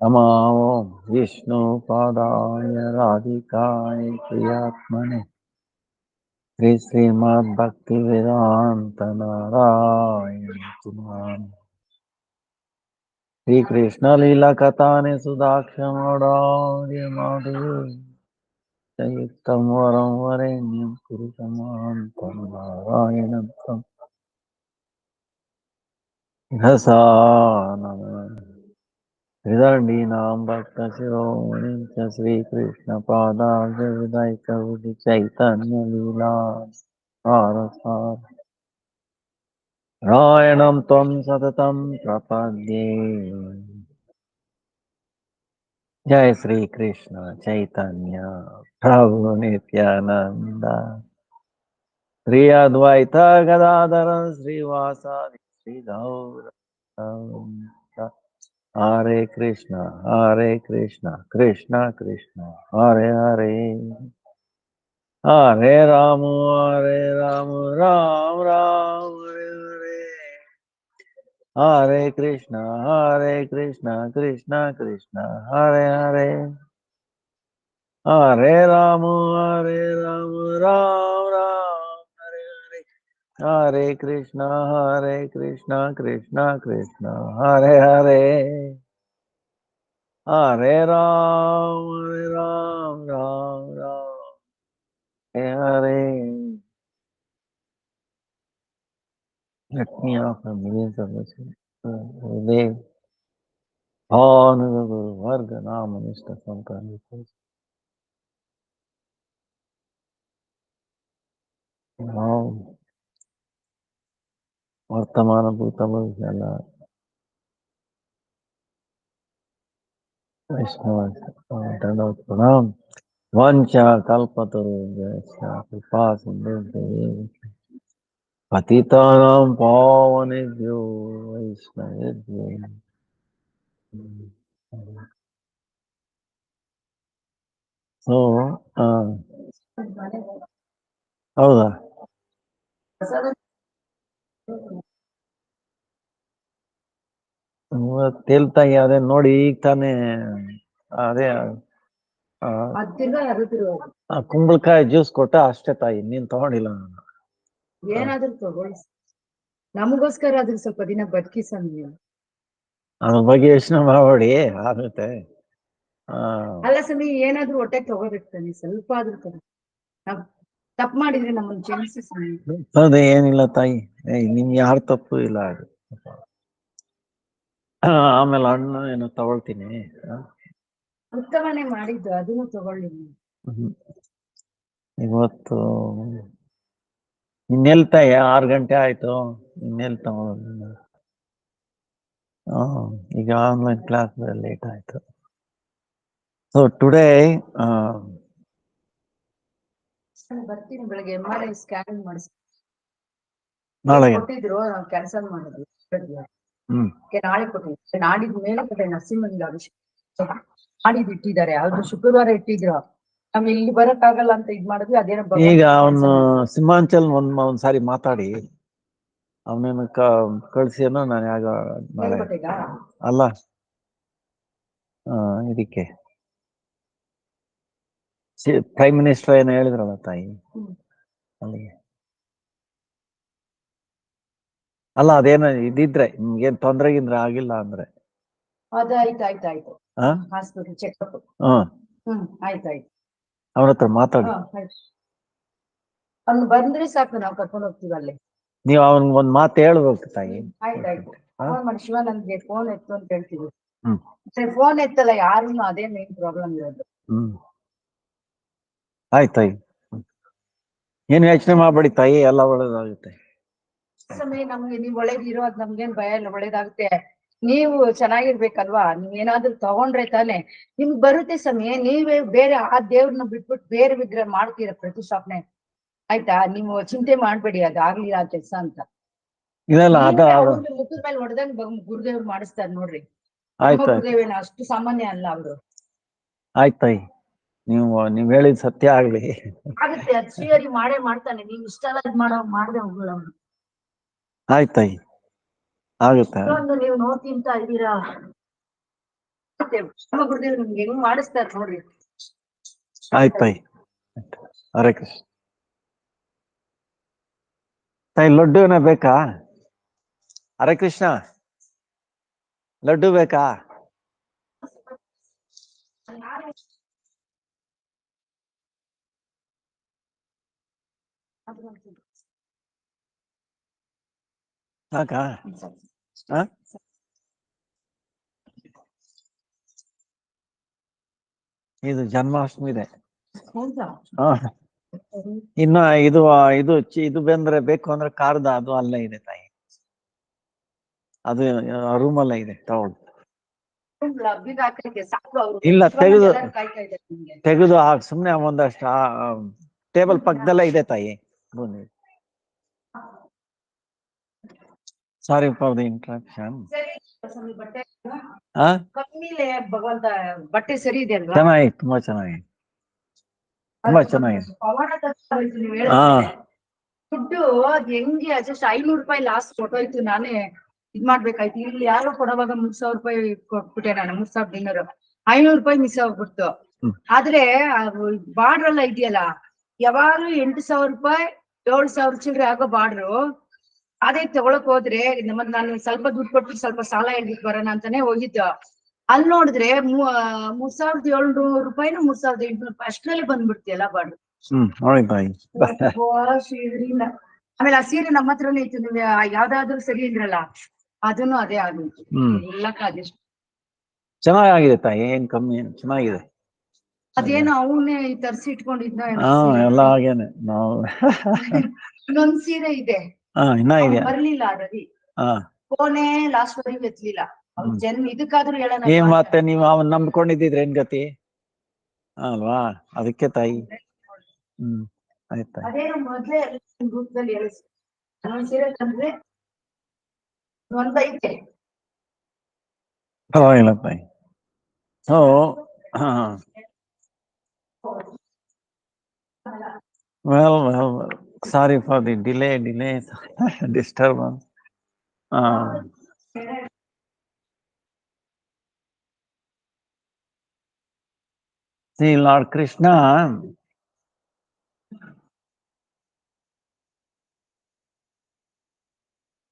नमो विष्णुपादाय राधिकाय प्रियात्मने श्रीमद् भक्ति-वेदान्त नारायण श्री कृष्ण लीला कथाने सुधाक्षमौदार्य माधुर्य चैत्तम वरं वरेण्यं पुरुषमान्तं नारायणं तं रसानम् हृदयीनां भक्तशिरोमणिं च श्रीकृष्णपादाब्जविदैकवुधि चैतन्यलीला नारायणं त्वं सततं प्रपद्ये। जय श्री कृष्ण चैतन्य प्रभु नित्यानंद श्री अद्वैत गदाधर श्रीवासादि श्री गौर हरे Krishna Krishna Krishna Hare Hare Hare Ram Ram Ram Hare Hare Krishna Krishna Krishna Hare Hare Hare Ram Ram Ram Hare Hare Krishna Krishna Krishna Hare Hare Hare Ram Ram Ram Hare Hare. Let me offer millions of blessings. Dev, Bhanu Guru, Varga, Nama, Nishta, Sankara, ನಾವು ವರ್ತಮಾನ ಭೂತ ಭವಿಷ್ಯ ವೈಷ್ಣವ ಪ್ರಣಾಮ್ ವಂಚ ಕಲ್ಪತರುಭ್ಯಶ್ಚ ಕೃಪಾ ಸಿಂಧುಭ್ಯೋ ಪತಿತಾನಾಂ ಪಾವನೇಭ್ಯೋ ವೈಷ್ಣವೇಭ್ಯೋ. ಸೊ ಹೌದಾ, ತೇಲ್ತಾಯಿ ಅದೇ ನೋಡಿ ಈಗ ತಾನೇ ಅದೇ ಕುಂಬಳಕಾಯಿ ಜ್ಯೂಸ್ ಕೊಟ್ಟ ಅಷ್ಟೇ ತಾಯಿ, ನೀನ್ ತಗೊಂಡಿಲ್ಲ. ನಾನು ಏನಾದ್ರೂ ತಗೊಳ್ಳಿ, ನಮಗೋಸ್ಕರ ಆದ್ರೂ ಸ್ವಲ್ಪ ದಿನ ಬದುಕಿ ಸ್ವಾಮಿ. ಅದ್ರ ಬಗ್ಗೆ ಯೋಚನೆ ಮಾಡಬೇಡಿ, ಆಗುತ್ತೆ. ಅಲ್ಲ ಸ್ವಾಮಿ, ಏನಾದ್ರೂ ಹೊಟ್ಟೆ ತಗೋಬೇಕು ತಾನೆ, ಸ್ವಲ್ಪ ಆದ್ರೂ ತಗೋ. ನಾವ್ ತಪ್ಪು ಮಾಡಿದ್ರೆ ನಮ್ಮನ್ನ ಕ್ಷಮಿಸಿ ಸ್ವಾಮಿ. ಅದೇ ಏನಿಲ್ಲ ತಾಯಿ, ನಿಮ್ಗೆ ಯಾರು ತಪ್ಪು ಇಲ್ಲ. ಅದು ಆಮೇಲೆ ಹಣ್ಣು ಏನೋ ತಗೊಳ್ತೀನಿ. ಉತ್ತಮನೆ ಮಾಡಿದ್ದು, ಅದನ್ನು ತಗೊಳ್ಳಿ. ಇವತ್ತು ಇನ್ನೆಲ್ತಾಯ 6 ಗಂಟೆ ಆಯ್ತು, ಇನ್ನೆಲ್ ತಗೊಳ್ಳೋದು. ಈಗ ಆನ್ಲೈನ್ ಕ್ಲಾಸ್ ಲೇಟ್ ಆಯ್ತು. ಸೊ ಟುಡೇ ಬರ್ತೀನಿ ಬೆಳಗ್ಗೆ. MRI ಸ್ಕ್ಯಾನಿಂಗ್ ಮಾಡಿಸಿ ನಾಳೆ ಕೊಟ್ಟಿದ್ರು, ನಾವು ಕ್ಯಾನ್ಸಲ್ ಮಾಡಿದ್ವಿ. ನಾಳೆ ಕೊಟ್ಟಿದ್ರು, ನಾಡಿದ ಮೇಲೆ ಕೊಟ್ಟೆ. ನರಸಿಂಹನಿಗೆ ಅಭಿಷೇಕ ನಾಡಿದ್ ಇಟ್ಟಿದ್ದಾರೆ, ಆದ್ರೂ ಶುಕ್ರವಾರ ಇಟ್ಟಿದ್ರು. ನಾವ್ ಇಲ್ಲಿ ಬರಕ್ ಆಗಲ್ಲ ಅಂತ ಇದ್ ಮಾಡಿದ್ವಿ. ಅದೇನೋ ಈಗ ಅವನು ಸಿಂಹಾಂಚಲ್ ಒಂದ್ಸಾರಿ ಮಾತಾಡಿ ಅವನೇನು ಕಳ್ಸಿ ಅನ್ನೋ. ನಾನು ಯಾಗ ಅಲ್ಲ ಇದಕ್ಕೆ ಪ್ರೈಮ್ ಮಿನಿಸ್ಟರ್ ಏನೋ ಹೇಳಿದ್ರಲ್ಲ ತಾಯಿ, ಅಲ್ಲಿಗೆ ಅಲ್ಲ ಅದೇನ ಇದಿದ್ರೆ ನಿಮ್ಗೇನ್ ತೊಂದ್ರೆಗಿಂದ್ರೆ ಆಗಿಲ್ಲ ಅಂದ್ರೆ ಆಯ್ತಾಯ್ತಾಯ್ತು. Hospital checkup. ಆಯ್ತಾಯ್ತು. ಅವನ ಹತ್ರ ಮಾತಾಡಿ. ಅವ್ನು ಬಂದ್ರೆ ಸಾಕು, ನಾವು ಕರ್ಕೊಂಡು ಹೋಗ್ತೀವಿ ಅಲ್ಲಿ. ನೀವು ಅವನ್ಗೆ ಒಂದ್ ಮಾತು ಹೇಳ್ಬೇಕು ತಾಯಿ. ಆಯ್ತಾಯ್ತು. ಫೋನ್ ಮಾಡಿ ಶಿವಾನಂದ್ಗೆ ಫೋನ್ ಎತ್ತು ಅಂತ ಹೇಳ್ತೀವಿ. ಫೋನ್ ಎತ್ತಲ್ಲ ಯಾರು, ಅದೇ ಮೇನ್ ಪ್ರಾಬ್ಲಮ್ ಇರೋದು. ಆಯ್ತು ತಾಯಿ, ಏನ್ ಯೋಚನೆ ಮಾಡ್ಬೇಡಿ ತಾಯಿ, ಎಲ್ಲ ಒಳ್ಳೇದಾಗುತ್ತೆ. ಸಮಯ ನಮ್ಗೆ ನೀವ್ ಒಳ್ಳೇದಿರೋ, ಅದ್ ನಮ್ಗೇನ್ ಭಯ ಇಲ್ಲ, ಒಳ್ಳೇದಾಗುತ್ತೆ. ನೀವು ಚೆನ್ನಾಗಿರ್ಬೇಕಲ್ವಾ? ನೀವ್ ಏನಾದ್ರು ತಗೊಂಡ್ರೆ ತಾನೆ ನಿಮ್ಗ್ ಬರುತ್ತೆ ಸಮಯ. ನೀವೇ ಬೇರೆ ಆ ದೇವ್ರನ್ನ ಬಿಟ್ಬಿಟ್ಟು ಬೇರೆ ವಿಗ್ರಹ ಮಾಡ್ತೀರ ಪ್ರತಿಷ್ಠಾಪನೆ, ಆಯ್ತಾ? ನೀವು ಚಿಂತೆ ಮಾಡ್ಬೇಡಿ, ಅದಾಗ್ಲಿಲ್ಲ ಆ ಕೆಲ್ಸ ಅಂತ. ಮುಖದ ಮೇಲೆ ಹೊಡೆದಂಗ್ ಗುರುದೇವ್ರು ಮಾಡಿಸ್ತಾರ ನೋಡ್ರಿ. ಗುರುದೇವೇನ ಅಷ್ಟು ಸಾಮಾನ್ಯ ಅಲ್ಲ ಅವರು. ಆಯ್ತಾಯಿ, ನೀವ್ ಹೇಳಿದ್ ಸತ್ಯ ಆಗ್ಲಿ. ಆಗುತ್ತೆ, ಅದ್ ಶ್ರೀಹರಿ ಮಾಡೇ ಮಾಡ್ತಾನೆ. ನೀವ್ ಇಷ್ಟ ಎಲ್ಲ ಇದ್ ಮಾಡದೆ ಹೋಗಲ್ಲ ಅವ್ನು. ಆಯ್ತಾಯಿ ಆಗುತ್ತೆ. ಇಷ್ಟೊಂದು ನೀವು ನೋವು ತಿಂತಾ ಇದ್ದೀರಾ. ಮತ್ತೆ ಗುರುದೇವ್ ನಿಮ್ಗೆ ಹೆಂಗ್ ಮಾಡಿಸ್ತಾರೆ ನೋಡ್ರಿ. ಆಯ್ತು ತಾಯಿ. ಹರೇ ಕೃಷ್ಣ. ತಾಯಿ ಲಡ್ಡುನ ಬೇಕಾ? ಹರೇ ಕೃಷ್ಣ, ಲಡ್ಡು ಬೇಕಾ? ಸಾಕಾ? ಇದು ಜನ್ಮಾಷ್ಟಮಿ ಇದೆ. ಇನ್ನ ಇದು ಬಂದ್ರೆ ಬೇಕು ಅಂದ್ರೆ ಕಾರ್ದ ಅದು ಅಲ್ಲೇ ಇದೆ ತಾಯಿ. ಅದು ರೂಮಲ್ಲೇ ಇದೆ, ತಗೊಳ್ಳಿ. ಇಲ್ಲ, ತೆಗೆದು ಸುಮ್ನೆ ಒಂದಷ್ಟು ಟೇಬಲ್ ಪಕ್ಕದಲ್ಲೇ ಇದೆ ತಾಯಿ. Sorry for the interruption. ಭಗವಂತ ಬಟ್ಟೆ ಸರಿ ಇದೆ ಅಲ್ವಾ? ಚೆನ್ನಾಗಿ, ತುಂಬಾ ಚೆನ್ನಾಗಿ, ತುಂಬಾ ಚೆನ್ನಾಗಿದೆ. ದುಡ್ಡು ಅದ್ ಹೆಂಗೆ ಅಡ್ಜಸ್ಟ್ 500 ರೂಪಾಯಿ ಲಾಸ್ಟ್ ಕೊಟ್ಟೋಯ್ತು. ನಾನೇ ಇದ್ ಮಾಡ್ಬೇಕಾಯ್ತು. ಇಲ್ಲಿ ಯಾರು ಕೊಡೋವಾಗ 3,000 ರೂಪಾಯಿ ಕೊಟ್ಬಿಟ್ಟೆ ನಾನು. 3,000 ದಿನರು 500 ರೂಪಾಯಿ ಮಿಸ್ ಆಗ್ಬಿಡ್ತು. ಆದ್ರೆ ಬಾರ್ಡ್ರ್ ಎಲ್ಲ ಇದೆಯಲ್ಲ, ಯಾವಾಗ್ಲೂ 8,000 ರೂಪಾಯಿ 7,000 ಚಿಲ್ಲರೆ ಆಗೋ ಬಾರ್ಡ್ರು. ಅದೇ ತಗೊಳಕ್ ಹೋದ್ರೆ ನಾನು ಸ್ವಲ್ಪ ದುಡ್ಡು ಕೊಟ್ಟು ಸ್ವಲ್ಪ ಸಾಲ ಹೇಳ್ಬಿಟ್ಟು ಬರೋಣ ಅಂತಾನೆ ಹೋಗಿದ್ದು. ಅಲ್ಲಿ ನೋಡಿದ್ರೆ 3,700 ರೂಪಾಯಿನ 3,800 ರೂಪಾಯಿ ಅಷ್ಟರಲ್ಲಿ ಬಂದ್ಬಿಡ್ತಿಯಲ್ಲ ಬಾರ್ಡ್ರು. ಆಮೇಲೆ ಆ ಸೀರೆ ನಮ್ಮ ಹತ್ರನೇ ಇತ್ತು. ನೀವು ಯಾವ್ದಾದ್ರು ಸರಿ ಇದ್ರಲ್ಲ, ಅದನ್ನು ಅದೇ ಆಗಿತ್ತು. ಅದೆಷ್ಟು ಚೆನ್ನಾಗಿದೆ ತಾಯಿ, ಏನ್ ಕಮ್ಮಿ, ಚೆನ್ನಾಗಿದೆ. ಅದೇನೋ ಅವನೇ ತರ್ಸಿ ಇಟ್ಕೊಂಡಿದ್ನ ಎಲ್ಲ ಹಾಗೇನೆ ನಾವು. ಇನ್ನೊಂದ್ ಸೀರೆ ಇದೆ, ಇನ್ನ ಇದೆ, ಬರ್ಲಿಲ್ಲ ರವಿ. ಫೋನೇ ಲಾಸ್ಟ್ ವರೆಗೂ ಎತ್ಲಿಲ್ಲ. ಇದಕ್ಕಾದ್ರೂ ಹೇಳೋಣ. ಮತ್ತೆ ನೀವು ಅವನ್ ನಂಬ್ಕೊಂಡಿದ್ರೆ ಏನ್ ಗತಿ ಅಲ್ವಾ? ಅದಕ್ಕೆ ತಾಯಿ. ಆಯ್ತಾ? ಅದೇನು ಮೊದ್ಲೇ ಗ್ರೂಪ್ದಲ್ಲಿ ಹೇಳಿಸಿ ಇನ್ನೊಂದ್ ಸೀರೆ ತಂದ್ರೆ ಒಂದೈತೆ. ಪರವಾಗಿಲ್ಲ ತಾಯಿ. So well, sorry for the delay, disturbance. See, Lord Krishna,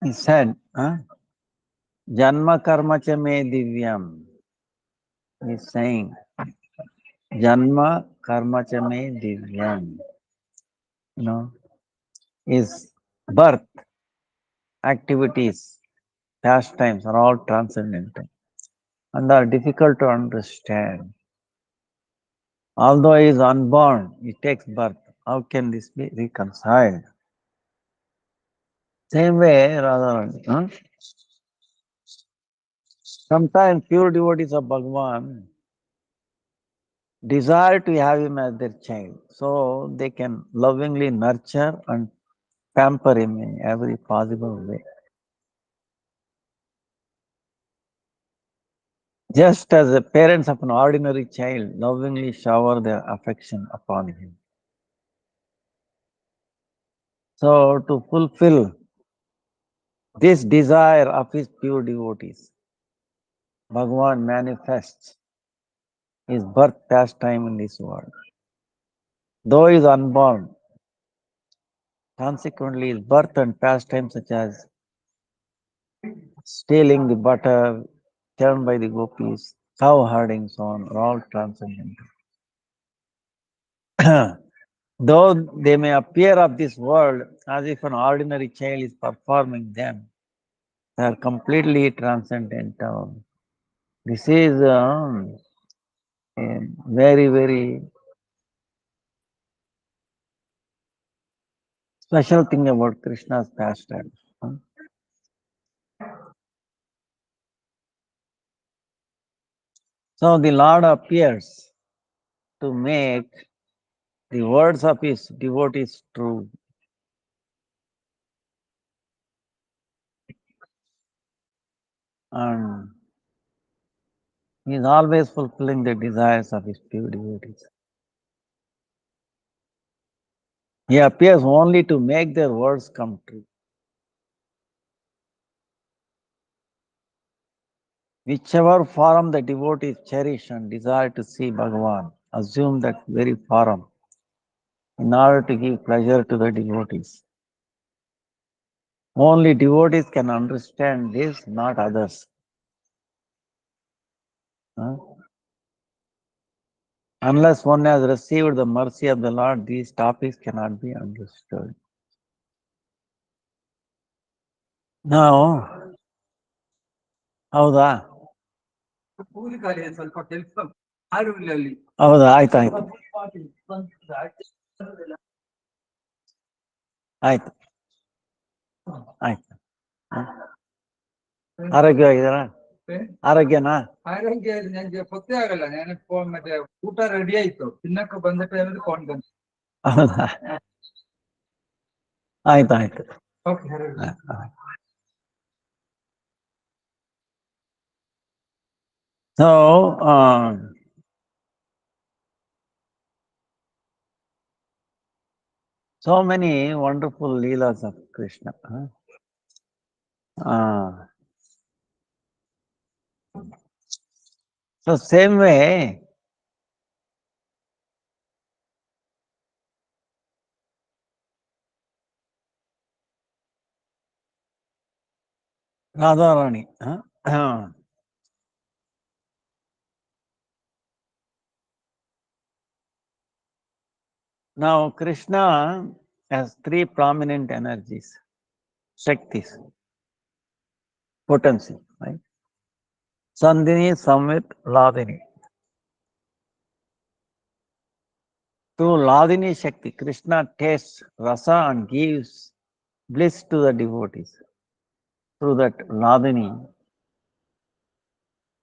he said, Janma karma cha me divyam. He's saying, Janma karma cha me divyam. His birth, activities, pastimes are all transcendental and are difficult to understand. Although he is unborn, he takes birth. How can this be reconciled? Same way, Radharani. Sometimes pure devotees of Bhagavan desire to have him as their child, so they can lovingly nurture and pamper him in every possible way. Just as the parents of an ordinary child lovingly shower their affection upon him. So, to fulfill this desire of his pure devotees, Bhagavan manifests his birth pastime in this world. Though he is unborn, consequently his birth and pastime such as stealing the butter turned by the gopis, cow herding, so on, are all transcendental. Though they may appear of this world as if an ordinary child is performing them, they are completely transcendental. This is a very, very special thing about Krishna's pastime. So the Lord appears to make the words of his devotees true. And he is always fulfilling the desires of his pure devotees. He appears only to make their words come true. Whichever form the devotees cherish and desire to see Bhagavan, assume that very form in order to give pleasure to the devotees. Only devotees can understand this, not others. Huh? Unless one has received the mercy of the Lord, these topics cannot be understood. Now, ಹೌದಾ ಹೌದಾ ಆಯ್ತು ಆಯ್ತು ಆಯ್ತು ಆಯ್ತು ಆರೋಗ್ಯವಾಗಿದ್ದಾರಾ ಆರೋಗ್ಯನಾ ಆರೋಗ್ಯ ನನಗೆ ಗೊತ್ತೇ ಆಗಲ್ಲ ನಾನು ಫೋನ್ ಮತ್ತೆ ಊಟ ರೆಡಿ ಆಯ್ತು ತಿನ್ನಕ್ಕೆ ಬಂದ ಟೈಮಲ್ಲಿ ಫೋನ್ ಬಂತು ಹೌದಾ ಆಯ್ತು ಆಯ್ತು okay So, so many wonderful leelas of Krishna. So same way, Radharani. Now Krishna has three prominent energies, Shaktis, potency, right? Sandhini, Samvit, Ladini. Through Ladini Shakti, Krishna tastes rasa and gives bliss to the devotees. Through that Ladini,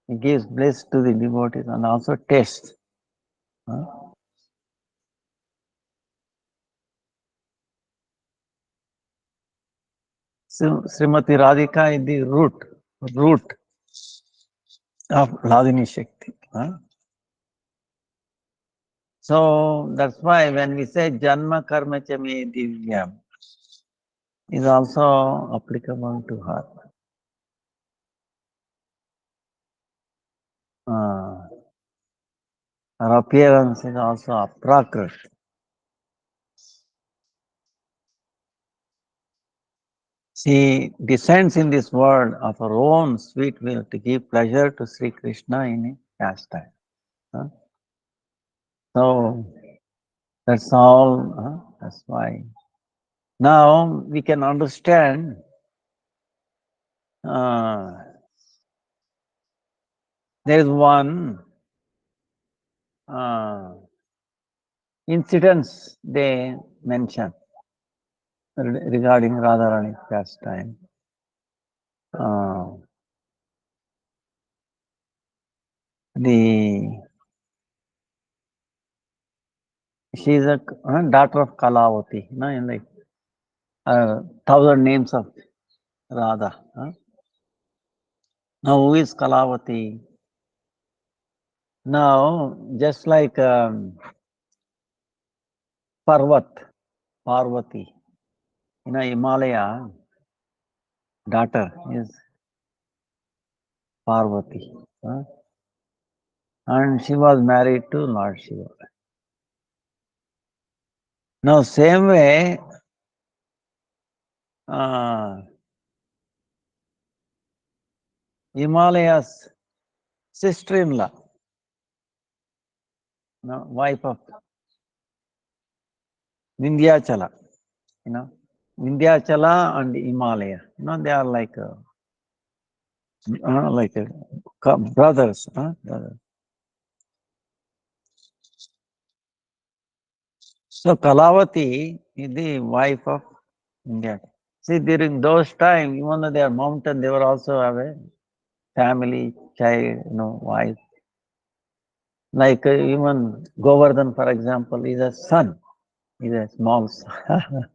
he gives bliss to the devotees and also tastes. Srimati Radhika is the root of Ladini Shakti. So that's why when we say Janma Karma Chami Divyam, is also applicable to her. Her appearance is also aprakrit. She descends in this world of her own sweet will to give pleasure to Sri Krishna in his pastime. So that's all. That's why. Now we can understand there is one incidents they mention regarding Radharani's pastime. She is a daughter of Kalavati, in like 1,000 names of Radha. Now, who is Kalavati? Now, just like Parvati, Himalaya, daughter is Parvati. And she was married to Lord Shiva. Now, same way, Himalaya's sister-in-law, wife of Vindhyachala, Vindhyachala and Himalaya, they are like brothers. So Kalavati is the wife of India. See, during those times, even though they are mountain, they were also have a family, child, wife. Like even Govardhan, for example, is a son. He's a small son.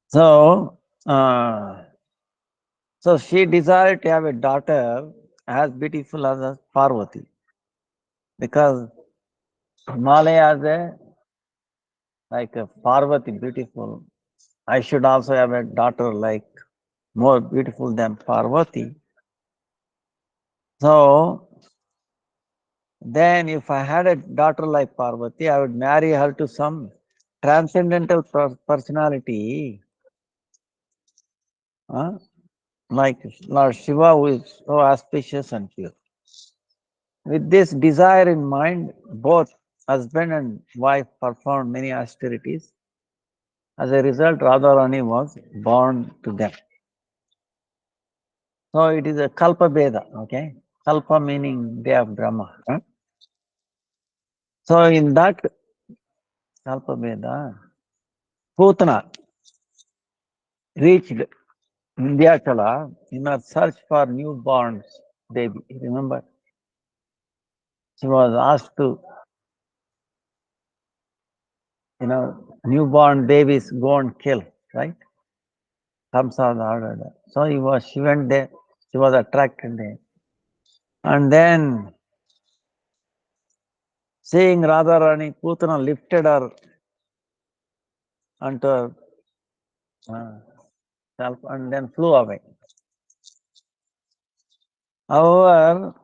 So she desired to have a daughter as beautiful as Parvati, because Himalaya has like a Parvati, beautiful. I should also have a daughter like more beautiful than Parvati. So then if I had a daughter like Parvati, I would marry her to some transcendental personality, like Lord Shiva, who is so auspicious and pure. With this desire in mind, both husband and wife performed many austerities. As a result, Radharani was born to them. So it is a Kalpa Veda, okay? Kalpa meaning day of Brahma. So in that Kalpa Veda, Putana reached Vindhyachala in her search for newborn baby. Remember, she was asked to, newborn babies go and kill, right? Kamsa ordered. So she went there, she was attracted there. And then seeing Radharani, Putana lifted her onto her self and then flew away. However,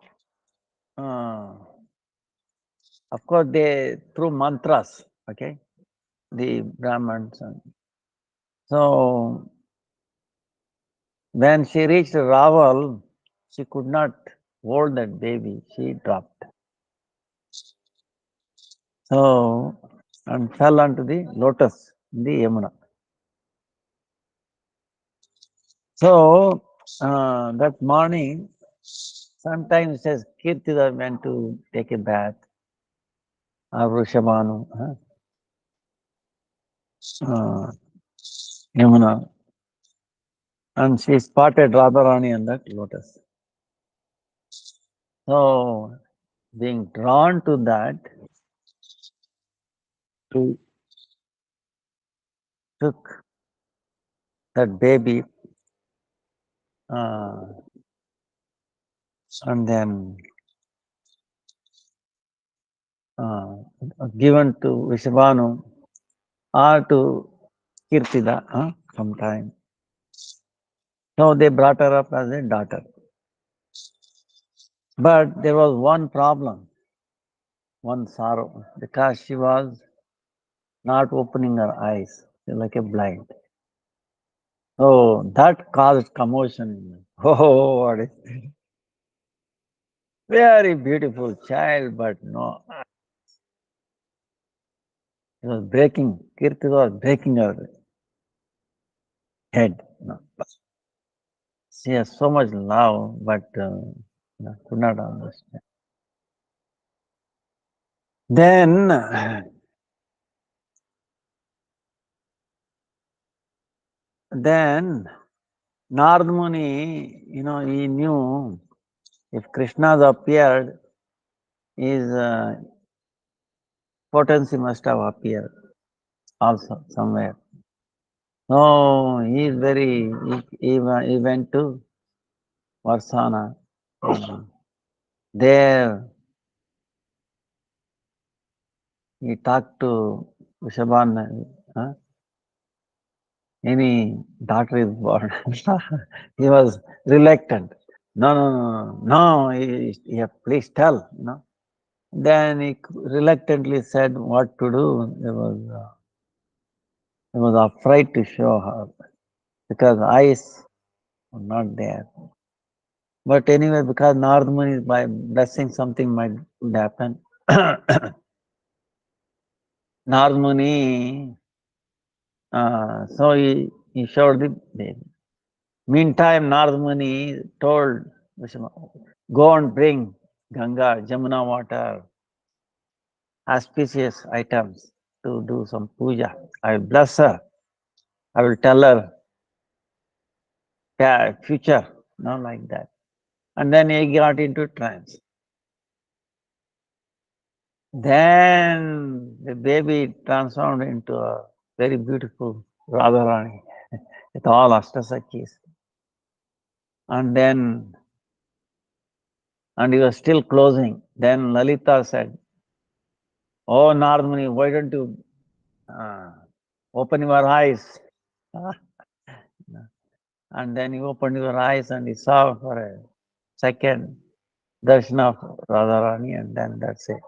of course, they through mantras, okay, the Brahmins. So when she reached Raval, she could not hold that baby. She dropped. So and fell onto the lotus in the Yamuna. So that morning, sometimes it says Kirtida went to take a bath, or Rushabanu, Yamuna, and she spotted Radharani on that lotus. So, being drawn to that, she took that baby and then given to Vishabhanu or to Kirtida sometime. So they brought her up as a daughter. But there was one problem, one sorrow, because she was not opening her eyes, like a blind. So that caused commotion. Oh, what is this? Very beautiful child, but no, it was breaking. Kirti was breaking her head. No. She has so much love, but could not understand. Then Narad Muni, he knew if Krishna appeared, his potency must have appeared also somewhere. So he is he went to Varsana. There he talked to Vrishabhan. Any daughter is born. He was reluctant. No, please tell, Then he reluctantly said what to do. He was afraid to show her because eyes were not there. But anyway, because Narad Muni by blessing something might happen. Narad Muni, so he showed the baby. Meantime, Narad Muni told Vishnu, go and bring Ganga, Jamuna water, auspicious items to do some puja. I will bless her. I will tell her future, not like that. And then he got into trance. Then the baby transformed into a very beautiful Radharani with all Ashtasakis. And he was still closing. Then Lalita said, oh, Narad Muni, why don't you open your eyes? and then you opened your eyes and you saw for a second darshan of Radharani, and then that's it.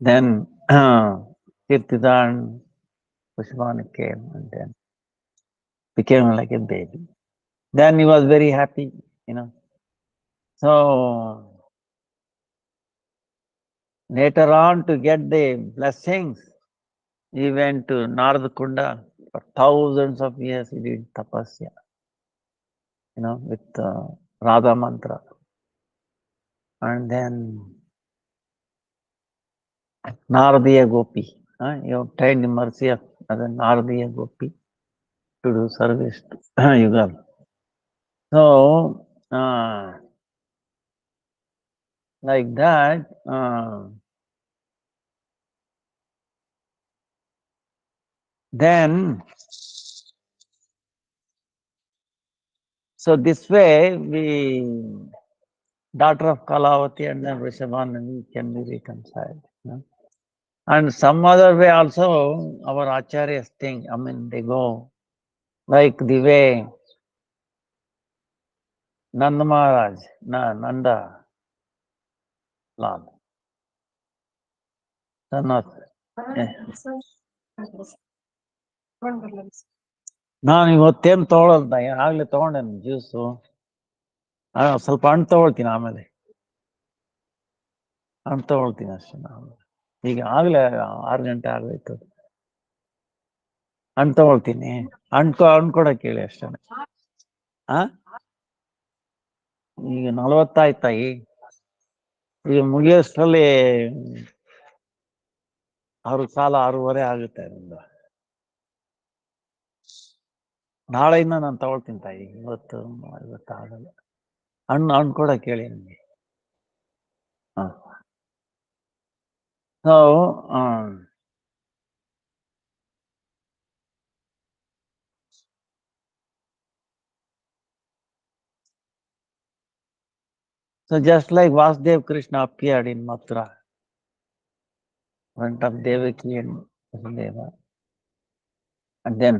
Then Kirtida and Pushpani came and then became like a baby. Then he was very happy, you know. So later on, to get the blessings, he went to Narada Kunda for thousands of years. He did tapasya, you know, with Radha mantra, and then Naradiya Gopi. He obtained the mercy of Naradiya Gopi to do service to Yugal. So, like that, then, so this way, daughter of Kalavati and then Rishabhanani can be reconciled. You know? And some other way also, our acharyas think, I mean, they go like the way Nanda Maharaj, Nanda Lal, son of, ನಾನು ಇವತ್ತೇನು ತೊಗೊಳಲ್ದ ಆಗ್ಲೇ ತಗೊಂಡೇನು juice ಸ್ವಲ್ಪ ಹಣ್ಣು ತಗೊಳ್ತೀನಿ ಆಮೇಲೆ ಹಣ್ಣು ತಗೊಳ್ತೀನಿ ಅಷ್ಟೇ ನಾನು ಈಗ ಆಗ್ಲೇ 6 ಗಂಟೆ ಆಗೋಯ್ತು ಹಣ್ಣು ತಗೊಳ್ತೀನಿ ಹಣ್ಣು ಕೊಡಕ್ಕೆ ಹೇಳಿ ಅಷ್ಟೇ ಈಗ 40 ಆಯ್ತಾಯಿ ಈಗ ಮುಗಿಯೋಷ್ಟರಲ್ಲಿ 6:15 ಆಗುತ್ತೆ ನಿಮ್ದು ನಾಳೆಯಿಂದ ನಾನು ತಗೊಳ್ತೀನಿ ತಾಯಿ ಇವತ್ತು ಆಗಲ್ಲ ಹಣ್ಣು ಕೊಡಕ್ಕೆ ಹೇಳಿ ನಿಮಗೆ So, so just like Vasudev Krishna appeared in Mathura, in front of Devaki and Vasudeva, and then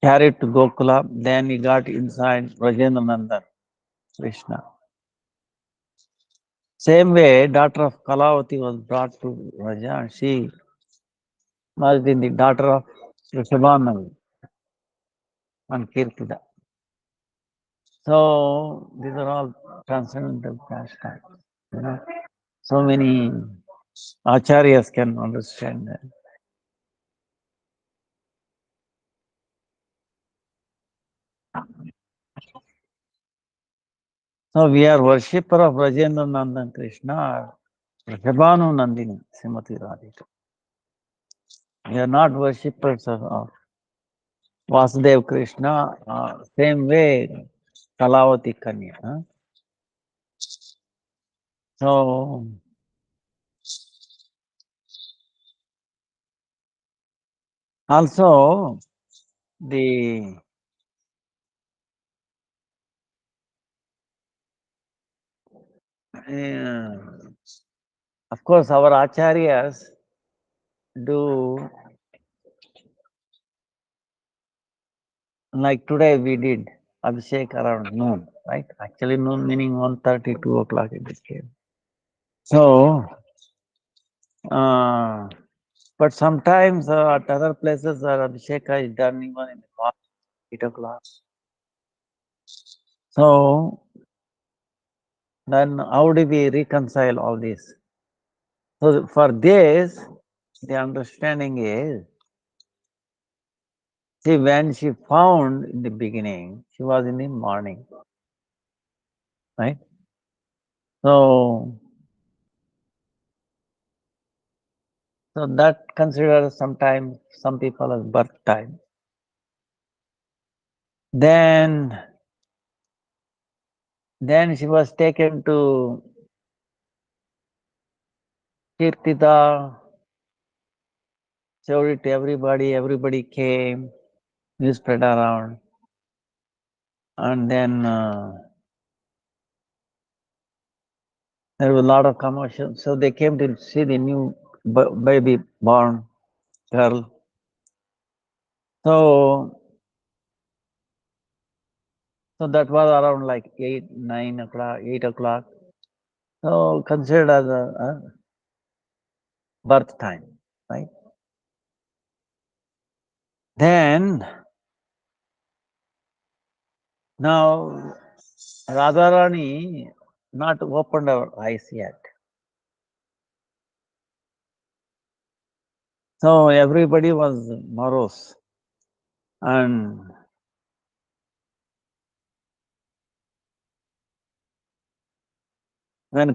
carried to Gokula, then he got inside Rajendranandan, Krishna. Same way, daughter of Kalavati was brought to Raja, and she was the daughter of Rishabhanani and Kirtida. So, these are all transcendental pastimes, you know. So many acharyas can understand that. So we are worshipper of Rajendra Nandan Krishna, Rishabhanu Nandini, Srimati Radhika. We are not worshippers of Vasudev Krishna, same way Kalavati Kanya. So, also of course, our acharyas do, like today we did Abhishek around noon, right? Actually noon meaning 1:30, 2 o'clock it became. So, but sometimes at other places Abhisheka is done even in the morning, 8 o'clock. So, then how do we reconcile all this? So for this, the understanding is, see, when she found in the beginning, she was in the morning, right? So that considers sometimes some people as birth time. Then she was taken to Kirtida, showed it to everybody came, we spread around, and then there was a lot of commotion. So they came to see the new baby born. girl. So, that was around like 8, 9 o'clock, 8 o'clock. So considered as a birth time, right? Then now Radharani not opened her eyes yet. So everybody was morose. And when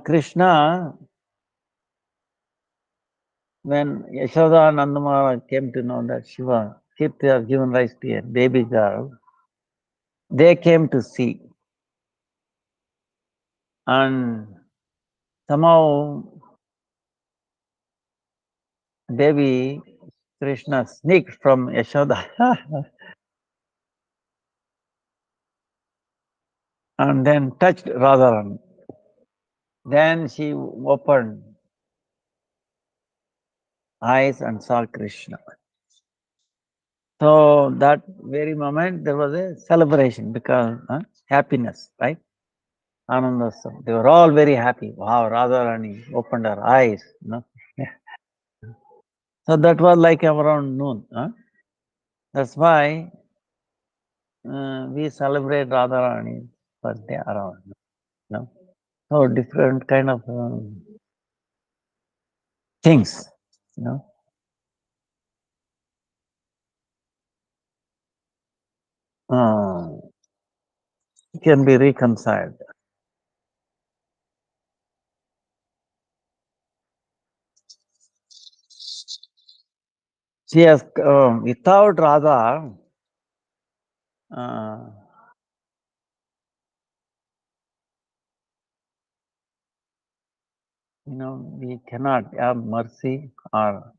Yashoda and Nanda Maharaj came to know that Kirti has given rise to a baby girl, they came to see. And somehow baby Krishna sneaked from Yashoda and then touched Radharani. Then she opened eyes and saw Krishna. So that very moment there was a celebration because happiness, right? Anandasam. They were all very happy. Wow, Radharani opened her eyes. So that was like around noon. That's why we celebrate Radharani's birthday around. So different kind of things. Can be reconciled. She has, without Radha, we cannot have mercy or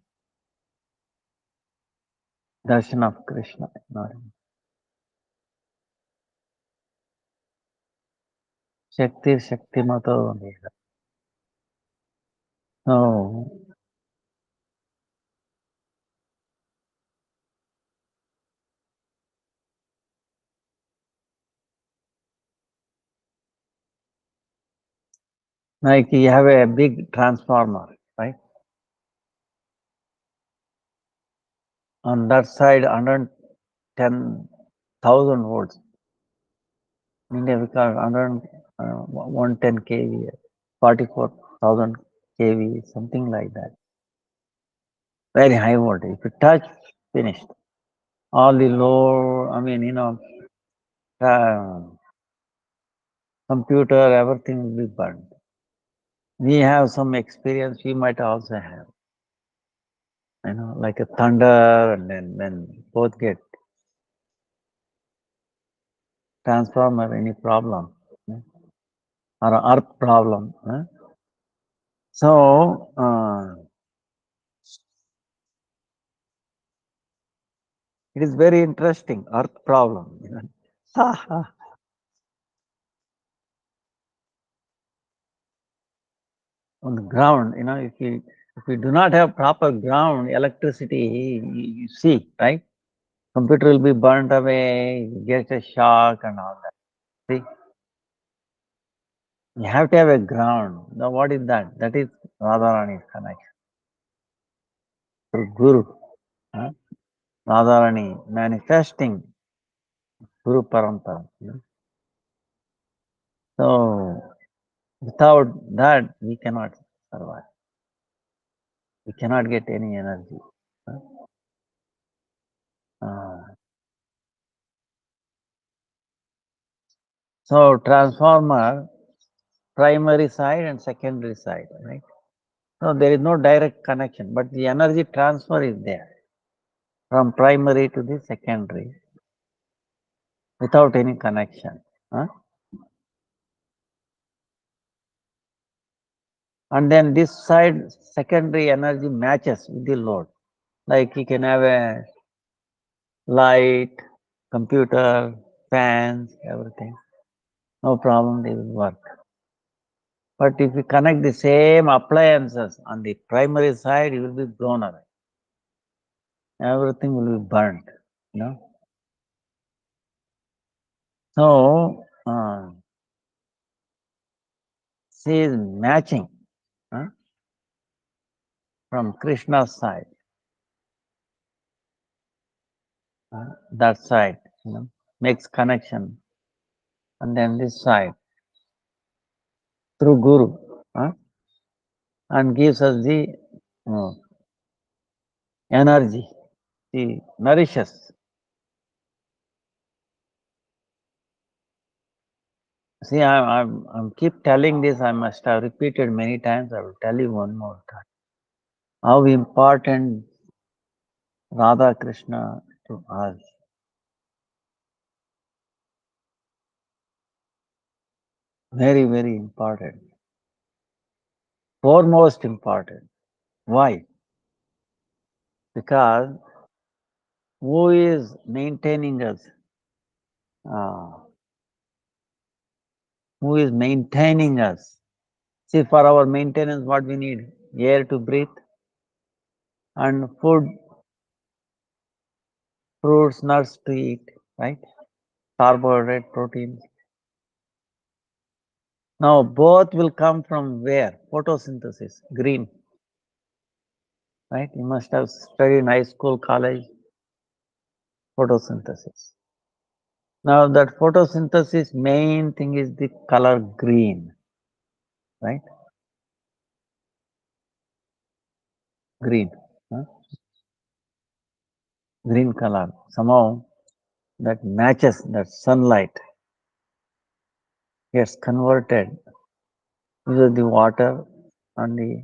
darshan of Krishna. Shakti Mato. So, like you have a big transformer, right? On that side, 110,000 volts. In India, we call 110 kV, 44,000 kV, something like that. Very high voltage. If you touch, finished. All the low, computer, everything will be burned. We have some experience, we might also have. Like a thunder, and then when both get transformer, any problem, or earth problem. So, it is very interesting, earth problem. On the ground, if we do not have proper ground, electricity, you see, right? Computer will be burnt away, get a shock and all that. See? You have to have a ground. Now what is that? That is Radharani's connection. Through Guru. Radharani manifesting Guru Parampara. So without that we cannot survive. We cannot get any energy. So transformer, primary side and secondary side, right? So there is no direct connection, but the energy transfer is there from primary to the secondary without any connection. And then this side, secondary energy matches with the load. Like you can have a light, computer, fans, everything. No problem, they will work. But if you connect the same appliances on the primary side, you will be blown away. everything will be burnt, you know. So, she is matching from Krishna's side, that side, you know, makes connection, and then this side through Guru, and gives us the energy, the nourishes. See, I'm keep telling this. I must have repeated many times. I will tell you one more time. How important Radha Krishna to us. Very, very important. Foremost important. Why? Because who is maintaining us? Who is maintaining us? See, for our maintenance, what we need? Air to breathe and food, fruits, nuts to eat, right? Carbohydrate, proteins. Now, both will come from where? Photosynthesis, green, right? You must have studied in high school, college, photosynthesis. Now, that photosynthesis main thing is the color green, right? Green, green color. Somehow that matches that sunlight, gets converted into the water and the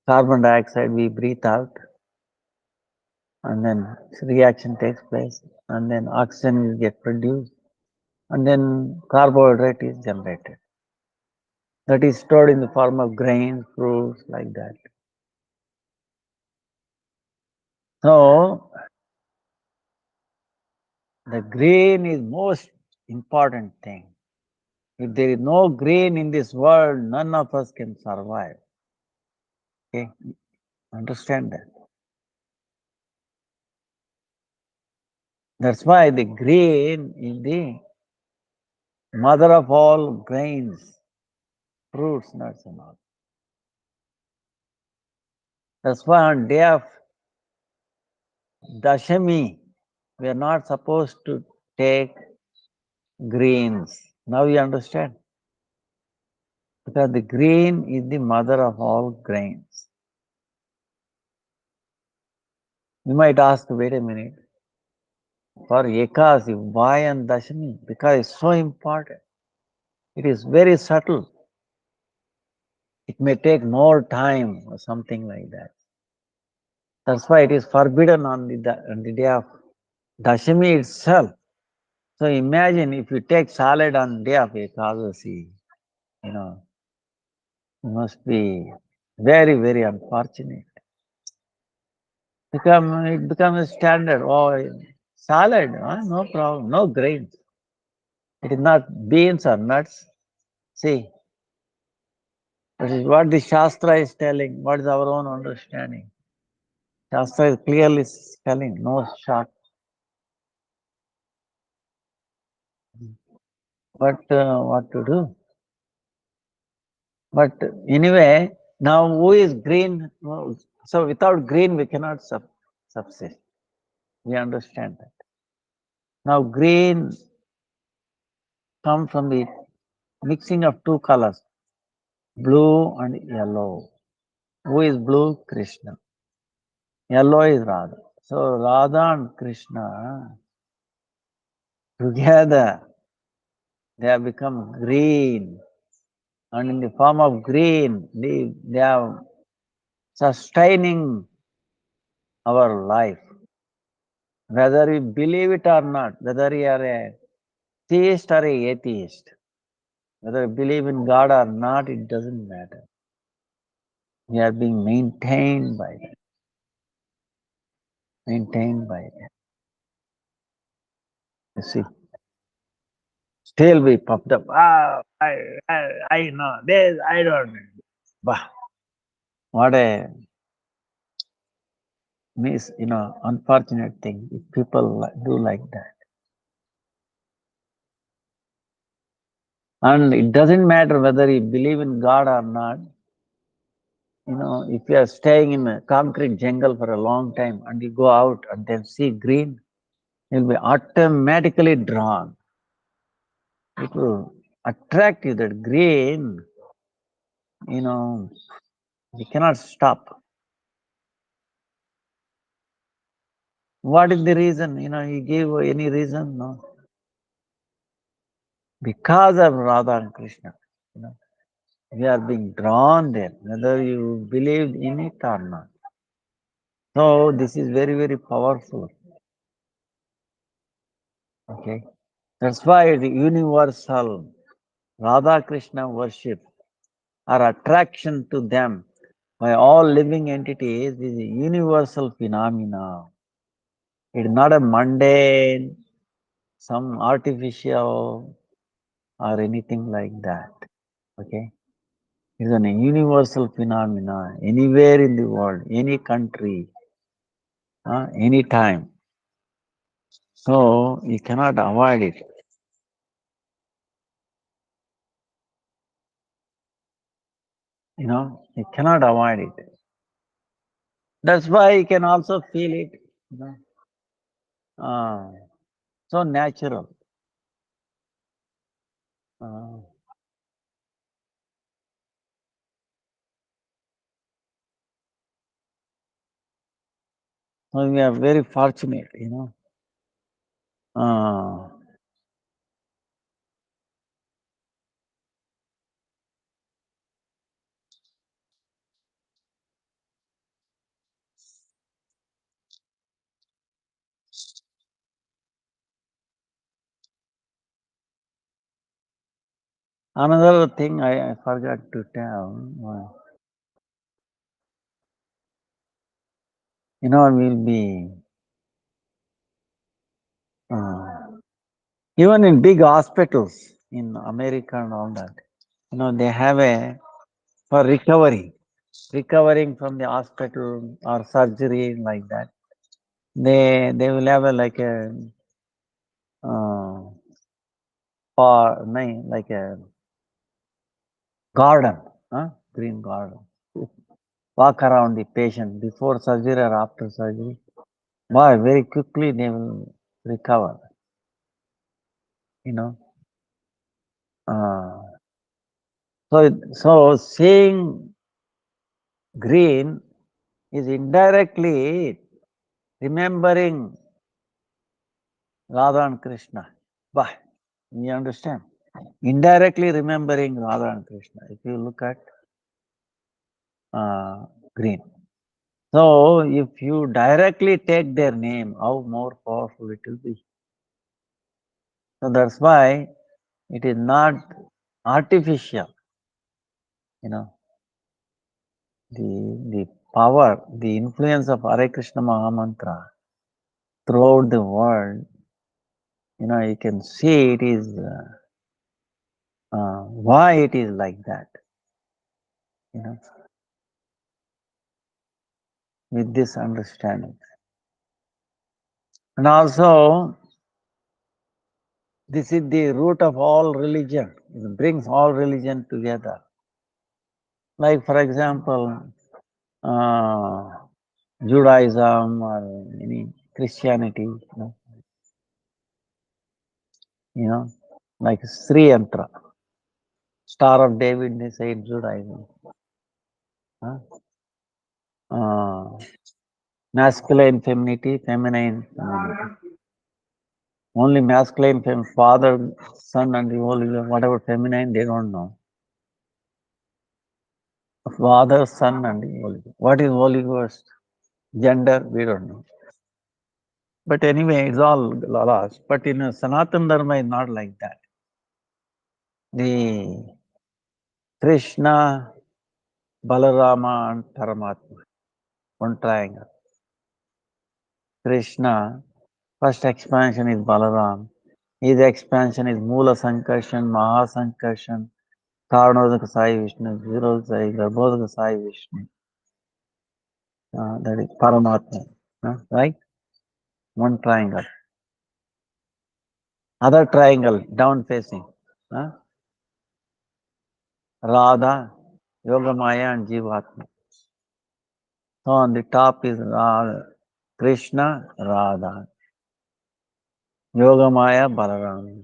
carbon dioxide we breathe out, and then reaction takes place, and then oxygen will get produced, and then carbohydrate is generated. That is stored in the form of grains, fruits, like that. So, the green is most important thing. If there is no green in this world, none of us can survive. Okay, understand that. That's why the green is the mother of all grains, fruits, nuts, and all. That's why on day of Dashami, we are not supposed to take greens. Now you understand? Because the green is the mother of all grains. You might ask, wait a minute, for Ekasi, why on Dashami? Because it's so important. It is very subtle. It may take more time or something like that. That's why it is forbidden on the day of Dashami itself. So imagine if you take salad on day of Ekadasi, you know, it must be very, very unfortunate. It becomes a standard. Oh, salad, no problem, no grains. It is not beans or nuts. See, that is what the Shastra is telling. What is our own understanding? Shastra is clearly telling no short. But what to do? But anyway, now who is green? So without green, we cannot subsist. We understand that. Now green comes from the mixing of two colors, blue and yellow. Who is blue? Krishna. Yellow is Radha. So Radha and Krishna together, they have become green. And in the form of green, they are sustaining our life. Whether you believe it or not, whether you are a theist or a atheist, whether you believe in God or not, it doesn't matter. We are being maintained by that. Maintained by that. You see, still we puffed up. I know this. I don't know. Bah, what a unfortunate thing if people do like that. And it doesn't matter whether you believe in God or not. If you are staying in a concrete jungle for a long time and you go out and then see green, you'll be automatically drawn. It will attract you, that green, you cannot stop. What is the reason? You give any reason? No. Because of Radha and Krishna, we are being drawn there, whether you believe in it or not. So this is very, very powerful. Okay. That's why the universal Radha Krishna worship or attraction to them by all living entities is a universal phenomena. It is not a mundane, some artificial or anything like that. Okay. It is a universal phenomena anywhere in the world, any country, any time. So you cannot avoid it. You cannot avoid it. That's why you can also feel it. So natural. So we are very fortunate, Another thing I forgot to tell, we'll be, even in big hospitals in America and all that, they have for recovering from the hospital or surgery like that, they will have like a like a garden, green garden. Walk around the patient before surgery or after surgery. Why? Very quickly they will recover. So seeing green is indirectly remembering Radha and Krishna. Why? You understand? Indirectly remembering Radha and Krishna. If you look at green. So if you directly take their name, how more powerful it will be. So that's why it is not artificial. The power, the influence of Hare Krishna Mahamantra throughout the world, you can see it is why it is like that. With this understanding. And also, this is the root of all religion. It brings all religion together. Like, for example, Judaism or any Christianity, like Sri Yantra, Star of David, they say in Judaism. Masculine femininity, feminine femininity. Only masculine, Father, Son, and the Holy Ghost, whatever feminine, they don't know. Father, Son, and the Holy Ghost. What is Holy Ghost? Gender, we don't know. But anyway, it's all lost. But in Sanatana Dharma, it's not like that. The Krishna, Balarama, and Paramatma, one triangle. Krishna, first expansion is Balaram. His expansion is Mula Sankarshan, Maha Sankarshan, Karanodaka Sai Vishnu, Zero Sai, Garbhodaka Sai Vishnu. That is Paramatma. right? One triangle. Other triangle, down facing. Radha, Yogamaya and Jivatma. So on the top is Radha, Krishna, Radha. Yogamaya, Balaram.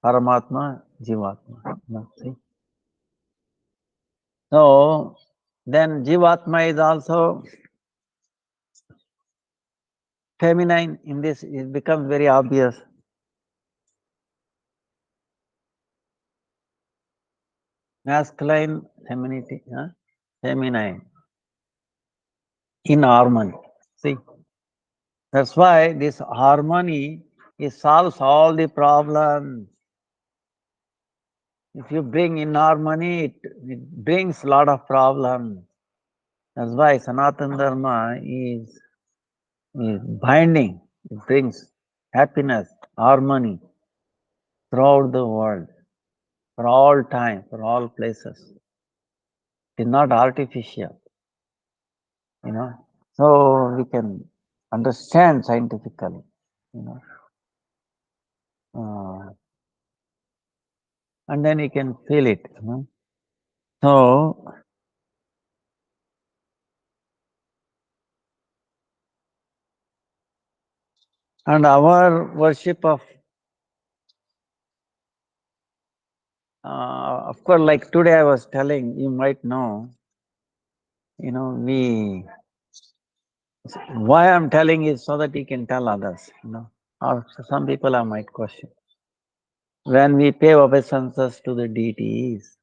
Paramatma, Jivatma. See? So then Jivatma is also feminine in this, it becomes very obvious. Masculine, femininity, feminine, in harmony. See, that's why this harmony, it solves all the problems. If you bring in harmony, it brings a lot of problems. That's why Sanatana Dharma is binding. It brings happiness, harmony throughout the world, for all time, for all places. It is not artificial, you know. So we can understand scientifically, you know. And then you can feel it, you know. So and our worship of course, like today I was telling, you might know, you know, why I'm telling is so that you can tell others, you know. Or some people I might question. When we pay obeisances to the deities,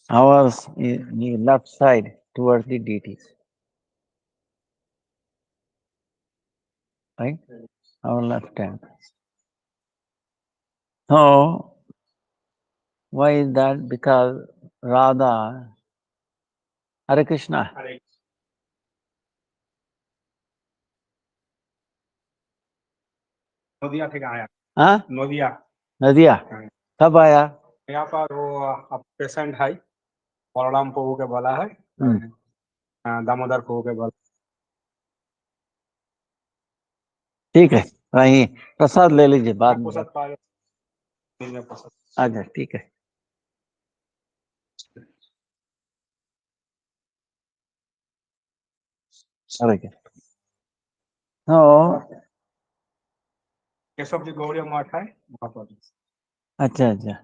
ours is the left side towards the deities, right? Our left hand. So why is that? Because Radha, Hare Krishna. नदिया থেকে आया हाँ नदिया नदिया कब आया? यहाँ पर वो patient है बलराम प्रभु के बोला है दामोदर प्रभु के बोला ठीक है, वही प्रसाद ले लीजिए बाद में। प्रसाद पा गए प्रसाद अच्छा ठीक है। अरे क्या? तो केशव जी गौरी मठ है वहाँ पर अच्छा अच्छा।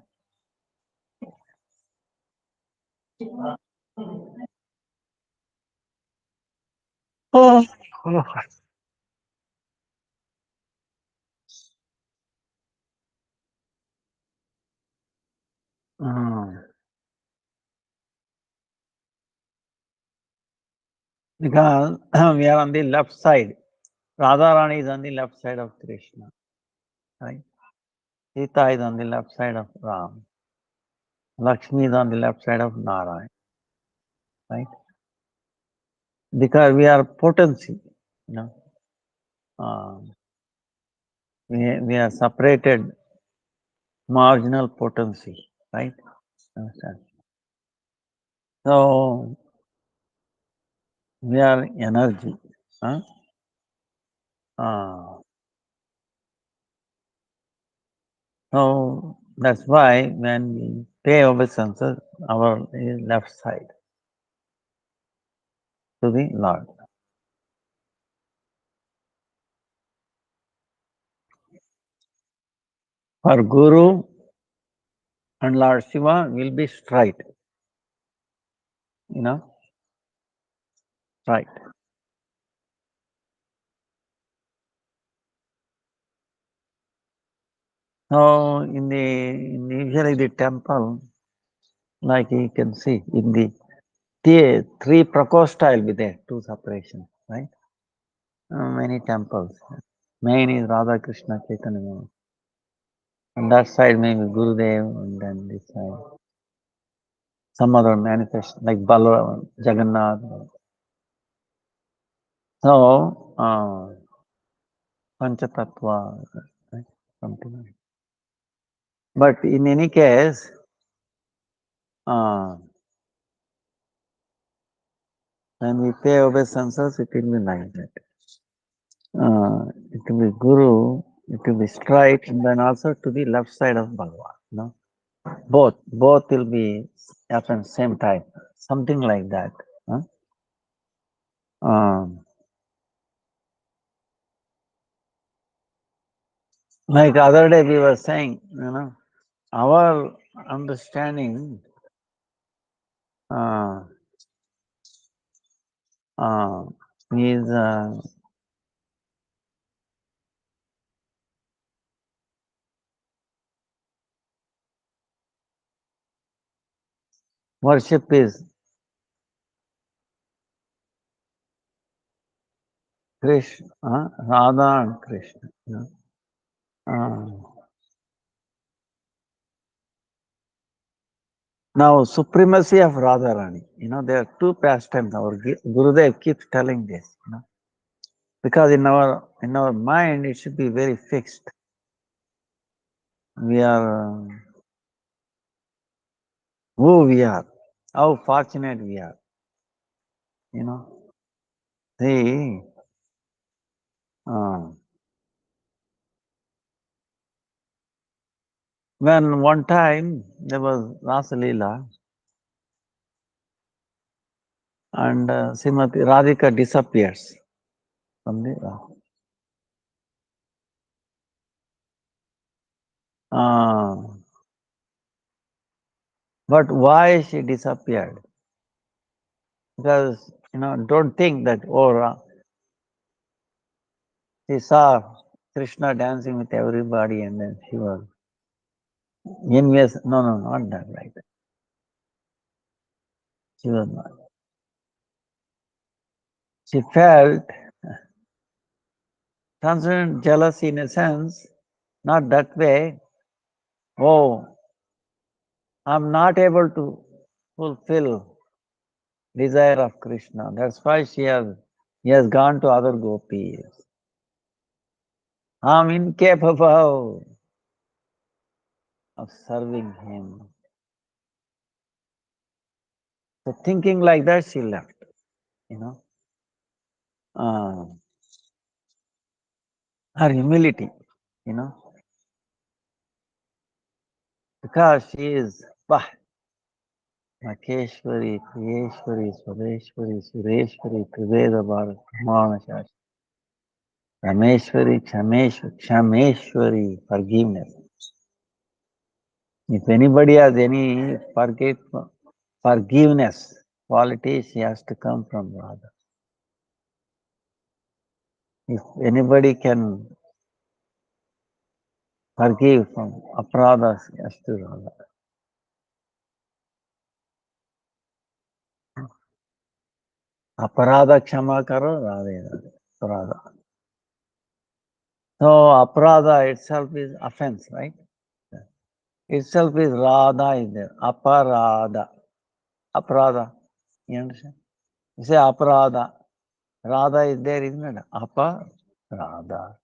Because we are on the left side. Radharani is on the left side of Krishna, right? Sita is on the left side of Ram. Lakshmi is on the left side of Narayan, right? Because we are potency, you know. We are separated marginal potency, right? Understand? So we are energy. Huh? So that's why when we pay obeisances, our left side to the Lord. For Guru and Lord Shiva will be straight, you know, right. So usually the temple, like you can see in the three prakosta will be there, two separation, right? Many temples. Main is Radha Krishna Chaitanya. On that side maybe Gurudev, and then this side some other manifest like Balaram, Jagannath. So Panchatattva, right? Something like that. But in any case, When we pay obeisances, it will be like that. It will be Guru, it will be straight, and then also to the left side of Bhagavan. Both will be happen same time, something like that. Huh? Like other day we were saying, our understanding is worship is Krishna, Radha and Krishna. Now, supremacy of Radharani. There are two pastimes. Our Gurudev keeps telling this. Because in our mind it should be very fixed. We are who we are, how fortunate we are. See, when one time there was Rasa Leela and Srimati Radhika disappears from the but why she disappeared? Because, don't think that, she saw Krishna dancing with everybody and then she was envious. No, not that like that. She was not. She felt transcendent jealousy in a sense, not that way. Oh, I'm not able to fulfill desire of Krishna. That's why he has gone to other gopis. I'm incapable of serving him. So thinking like that, she left. Her humility, because she is Makeshwari, Priyeshwari, Swadeshwari, Sureshwari, Triveda Bharat, Pramana Shastri, Rameshwari, Kshameshwari, forgiveness. If anybody has any forgiveness quality, she has to come from Radha. If anybody can forgive from aparadhas, she has to Radha. Aparadha kshama karo, Radhe Radhe. Aparadha. So aparadha itself is offense, right? Itself is Radha is there. Aparadha. Aparadha. You understand? You say aparadha. Radha is there, isn't it? Aparadha.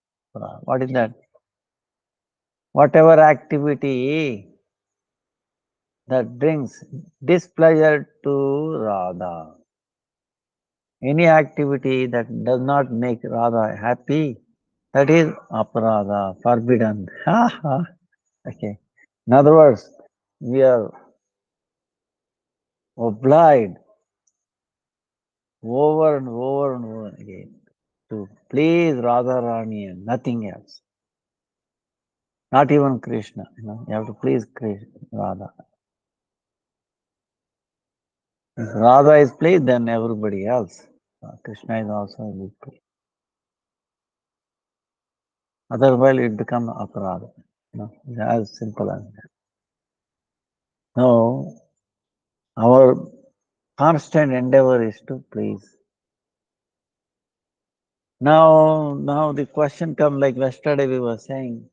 What is that? Whatever activity that brings displeasure to Radha. Any activity that does not make Radha happy, that is aparadha, forbidden. Okay. In other words, we are obliged over and over and over again to please Radharani and nothing else. Not even Krishna. You have to please Krishna, Radha. If Radha is pleased, then everybody else. Krishna is also a big pleased. Otherwise, it becomes aparadha. It's as simple as that. So, our constant endeavor is to please. Now the question comes like yesterday we were saying,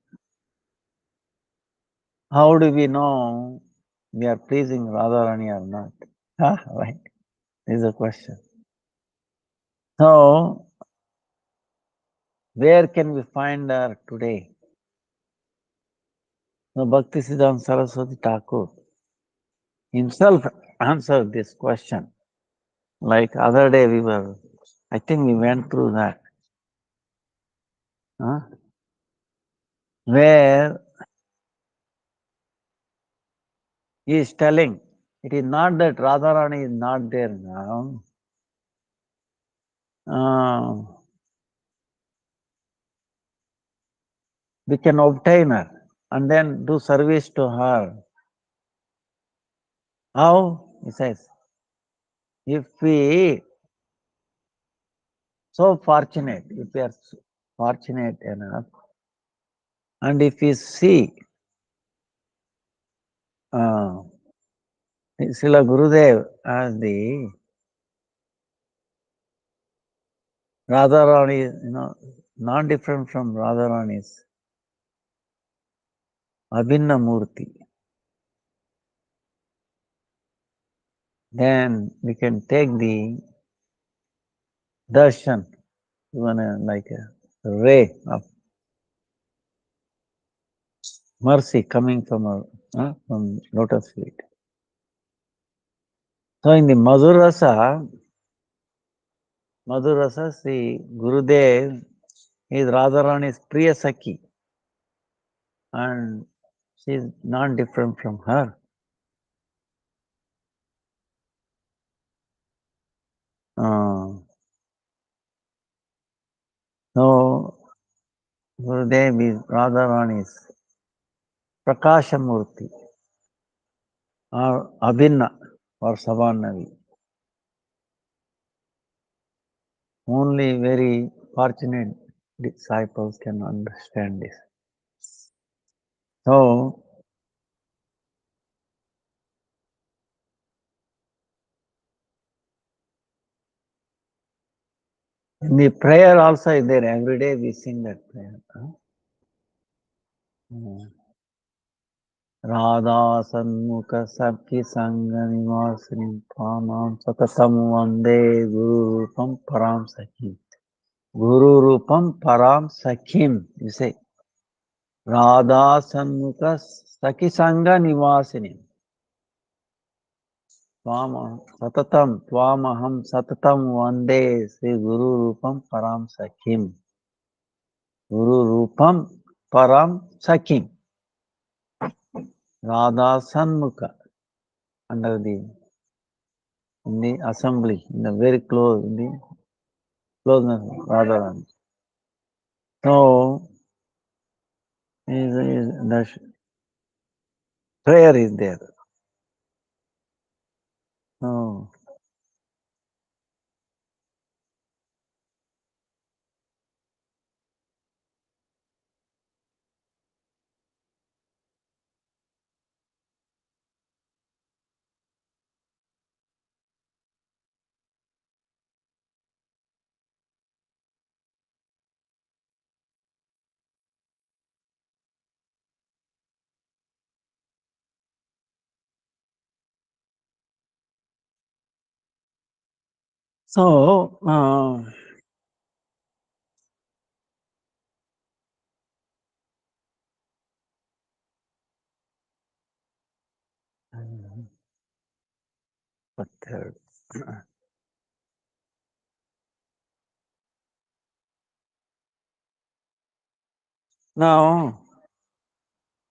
how do we know we are pleasing Radharani or not? Right? This is a question. So, where can we find her today? So, Bhakti-Siddhanta Saraswati Thakur himself answered this question. Like other day I think we went through that. Where he is telling, it is not that Radharani is not there now. We can obtain her and then do service to her. How? He says, if we so fortunate, if we are fortunate enough, and if we see Srila Gurudev as the Radharani, not different from Radharani's Abhinna Murti, then we can take the darshan, even like a ray of mercy coming from lotus feet. So in the Madhurasa, see, Gurudev is Radharani's Priya Sakhi, and she is not different from her. So Gurudev is Radharani's Prakashamurti or Abhinna or Savarnavi. Only very fortunate disciples can understand this. So, in the prayer also is there. Every day we sing that prayer. Radha Sanmukha Sabki Sangha Nivasini Pamam Satatam Vande Guru Rupam Param Sakhim. Guru Rupam Param Sakhim, you say. Radha Sanmukha Sakhi Sangha Nivasini. Satatam Twamaham Satatam Vande Sri Guru Rupam Param Sakhim. Guru Rupam Param Sakhim. Radha Sanmukha, under in the assembly, in the very close, in the closeness of Radharani. So, the prayer is there. So, but now,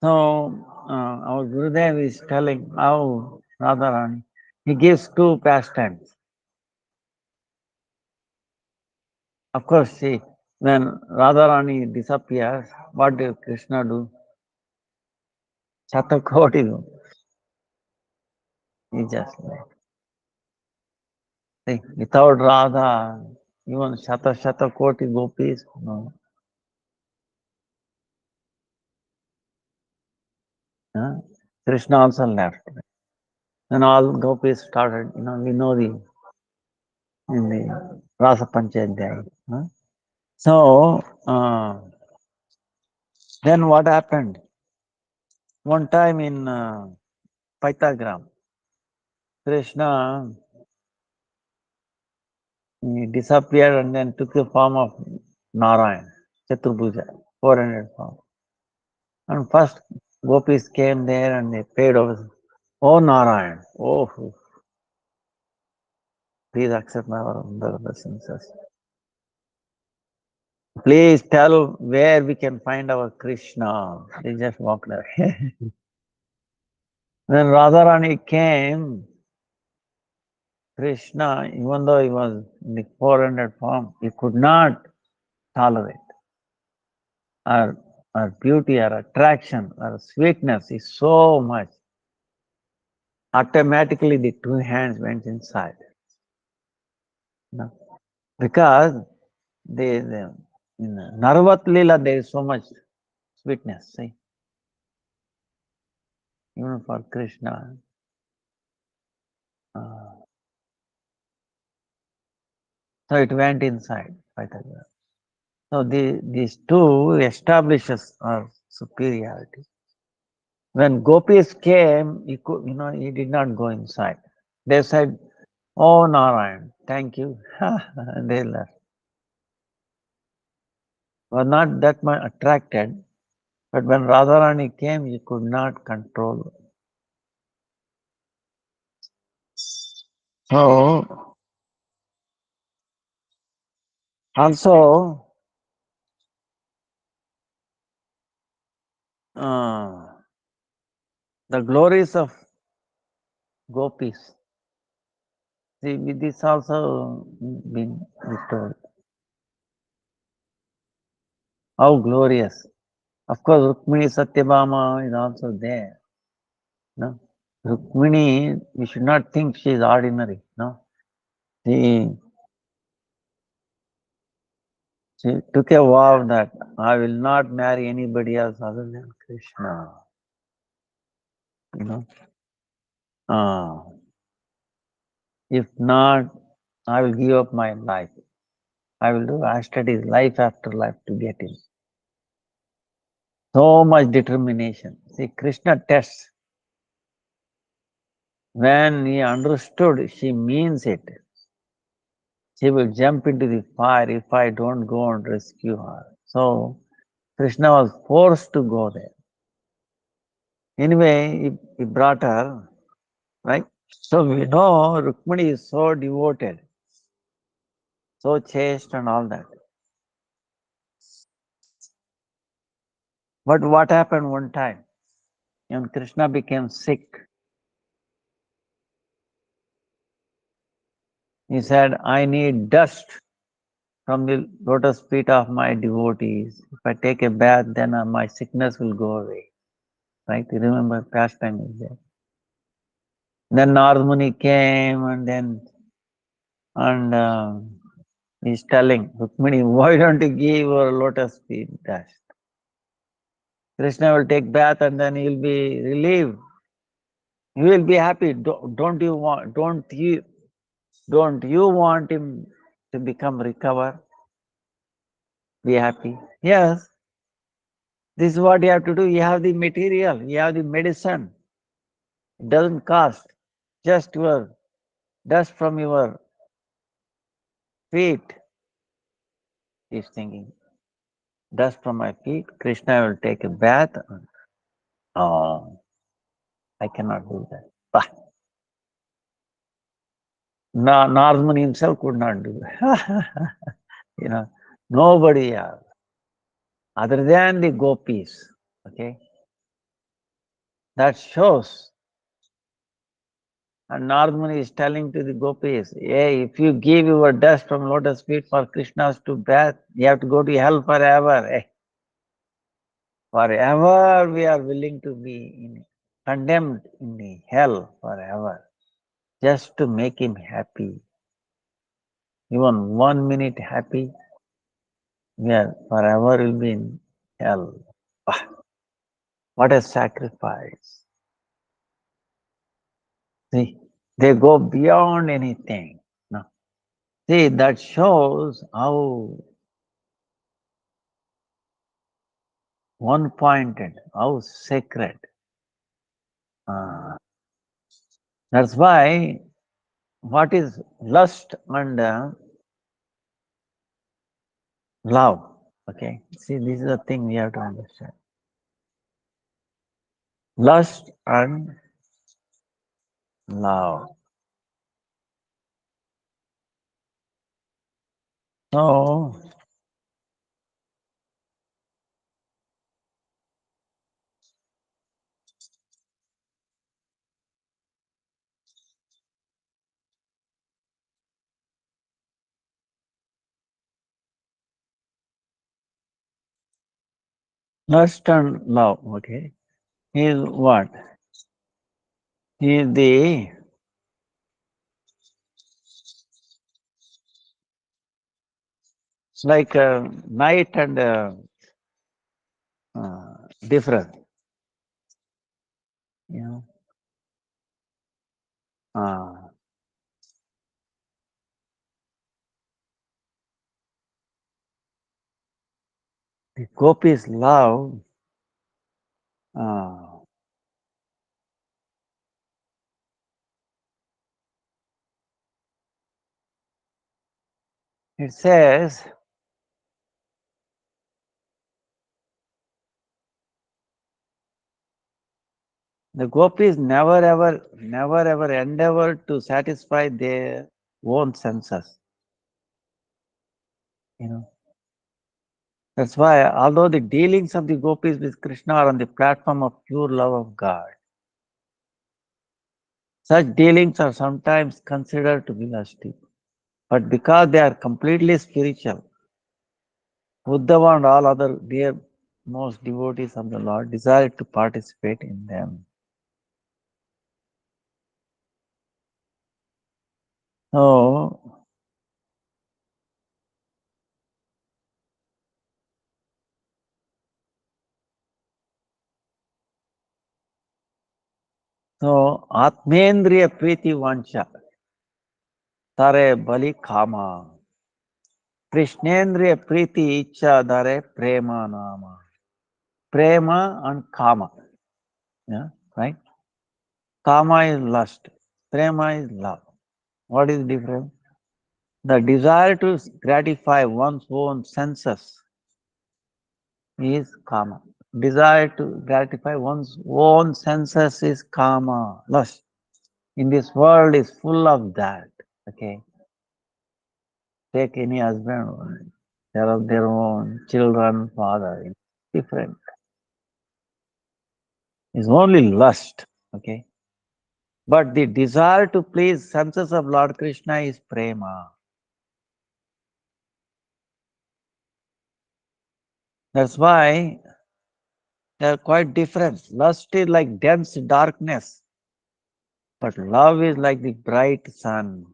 our Gurudev is telling how Radharani, he gives two pastimes. Of course, see, when Radharani disappears, what did Krishna do? Shatakoti do. He just like, see, without Radha, even Shatakoti gopis, no. Krishna also left. Then all gopis started, we know in the Rasa Panchadhyaya. So, then what happened? One time in Paitagram, Krishna he disappeared and then took the form of Narayan, Chaturbhuja, 400 form. And first gopis came there and they paid over. Oh Narayan, oh. Please accept my brothers and sisters. Please tell where we can find our Krishna. They just walked away. When Radharani came, Krishna, even though he was in the 400 form, he could not tolerate. Our beauty, our attraction, our sweetness is so much. Automatically the two hands went inside. No? Because in Narvat Leela there is so much sweetness. See? Even for Krishna. So it went inside. So these two establishes our superiority. When gopis came, he did not go inside. They said, "Oh Narayan, thank you." And they left. Were not that much attracted, but when Radharani came, he could not control. So also the glories of gopis. See, with this also been restored. How glorious. Of course, Rukmini Satyabhama is also there. No? Rukmini, we should not think she is ordinary. No? She took a vow that I will not marry anybody else other than Krishna. If not, I will give up my life. I will do studies life after life to get him. So much determination. See, Krishna tests. When he understood she means it, she will jump into the fire if I don't go and rescue her. So Krishna was forced to go there. Anyway, he brought her, right? So we know Rukmini is so devoted, so chaste and all that. But what happened one time? When Krishna became sick, he said, I need dust from the lotus feet of my devotees. If I take a bath, then my sickness will go away. Right? You remember pastime is there. Then Narmuni came and he's telling Rukmini, why don't you give your lotus feet dust? Krishna will take bath and then he'll be relieved. He will be happy. Don't you want him to recover? Be happy. Yes. This is what you have to do. You have the material, you have the medicine. It doesn't cost. Just your dust from your feet. He's thinking, dust from my feet, Krishna will take a bath. Oh, I cannot do that. Bah. Narmani himself could not do that. Nobody else. Other than the gopis. Okay. That shows. And Narmani is telling to the gopis, hey, if you give your dust from lotus feet for Krishna's to bath, you have to go to hell forever. Hey. Forever we are willing to be condemned in the hell forever. Just to make him happy. Even 1 minute happy, we are forever will be in hell. What a sacrifice. See, they go beyond anything. No. See, that shows how one-pointed, how sacred. That's why what is lust and love? Okay, see, this is the thing we have to understand. Lust and love. So, lust and love, okay, is what? Is the it's like night and different, you know. Uh, the gopis love. Uh, it says the gopis never ever endeavor to satisfy their own senses. You know. That's why, although the dealings of the gopis with Krishna are on the platform of pure love of God, such dealings are sometimes considered to be lusty. But because they are completely spiritual, Uddhava and all other dear most devotees of the Lord desire to participate in them. So, Atmendriya Priti Vancha, Tare Bali Kama, Krishnendriya Priti Icha Dare Prema Nama. Prema and Kama. Yeah, right? Kama is lust. Prema is love. What is the difference? The desire to gratify one's own senses is kama. Desire to gratify one's own senses is kama, lust. In this world is full of that. Okay. Take any husband, they have their own children, father. It's different. It's only lust. Okay. But the desire to please senses of Lord Krishna is prema. That's why they are quite different. Lust is like dense darkness, but love is like the bright sun.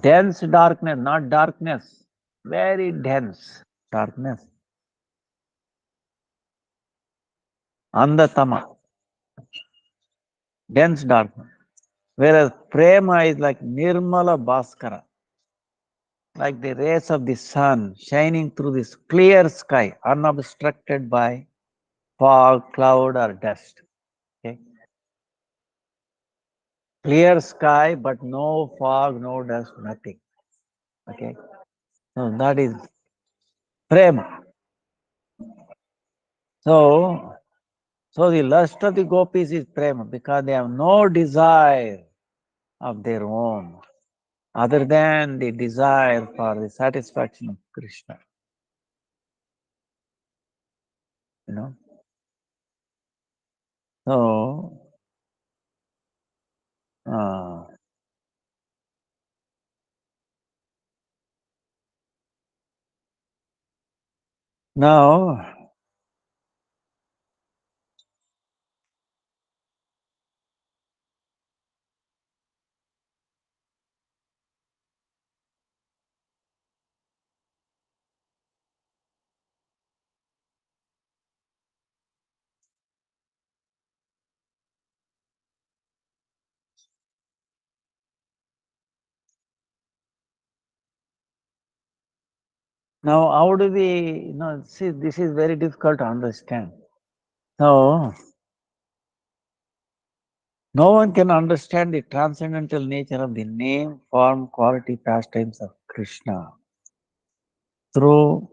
Dense darkness, not darkness, very dense darkness. Andatama, dense darkness. Whereas prema is like nirmala bhaskara, like the rays of the sun shining through this clear sky, unobstructed by fog, cloud, or dust. Okay? Clear sky, but no fog, no dust, nothing. Okay? So that is prema. So the lust of the gopis is prema because they have no desire of their own other than the desire for the satisfaction of Krishna. You know? So, now, how do we, see, this is very difficult to understand. So, no one can understand the transcendental nature of the name, form, quality, pastimes of Krishna through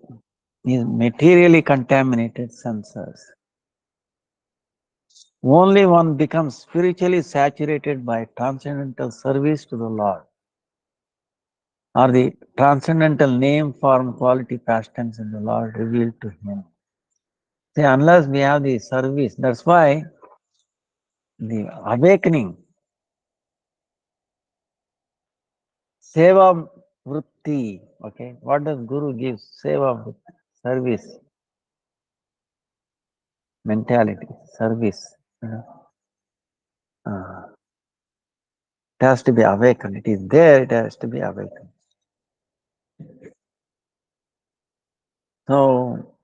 his materially contaminated senses. Only one becomes spiritually saturated by transcendental service to the Lord or the transcendental name, form, quality, pastimes in the Lord revealed to him. See, unless we have the service, that's why the awakening, seva vritti, okay, what does Guru give? Seva vritti, service, mentality, service. You know. It has to be awakened. It is there, it has to be awakened. So,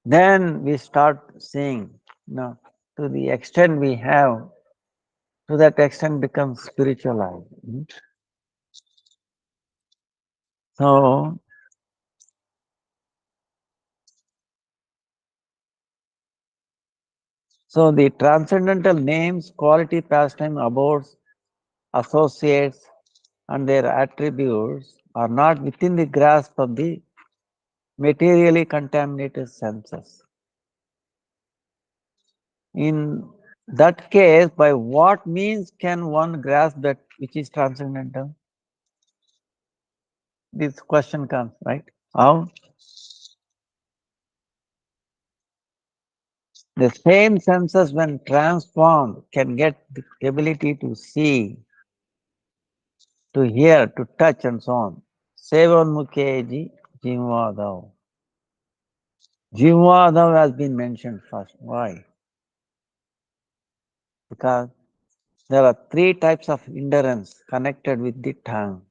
then we start seeing, you know, to the extent we have, to that extent becomes spiritualized. So, the transcendental names, quality, pastime, abodes, associates, and their attributes are not within the grasp of the materially contaminated senses. In that case, by what means can one grasp that which is transcendental? This question comes, right? How? The same senses, when transformed, can get the ability to see, to hear, to touch, and so on. Sevonmukheji Jivadav. Jivadav has been mentioned first. Why? Because there are three types of endurance connected with the tongue.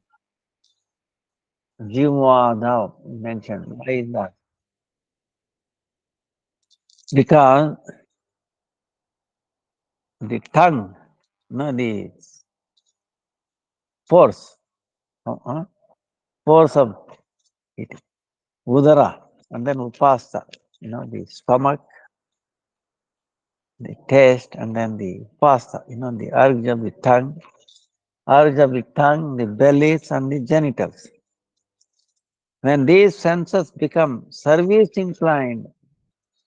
Jivadav mentioned. Why is that? Because the tongue, no, the force, force of it, udara, and then upasta, the stomach, the taste, and then the pasta, the urge of the tongue, the bellies, and the genitals. When these senses become service inclined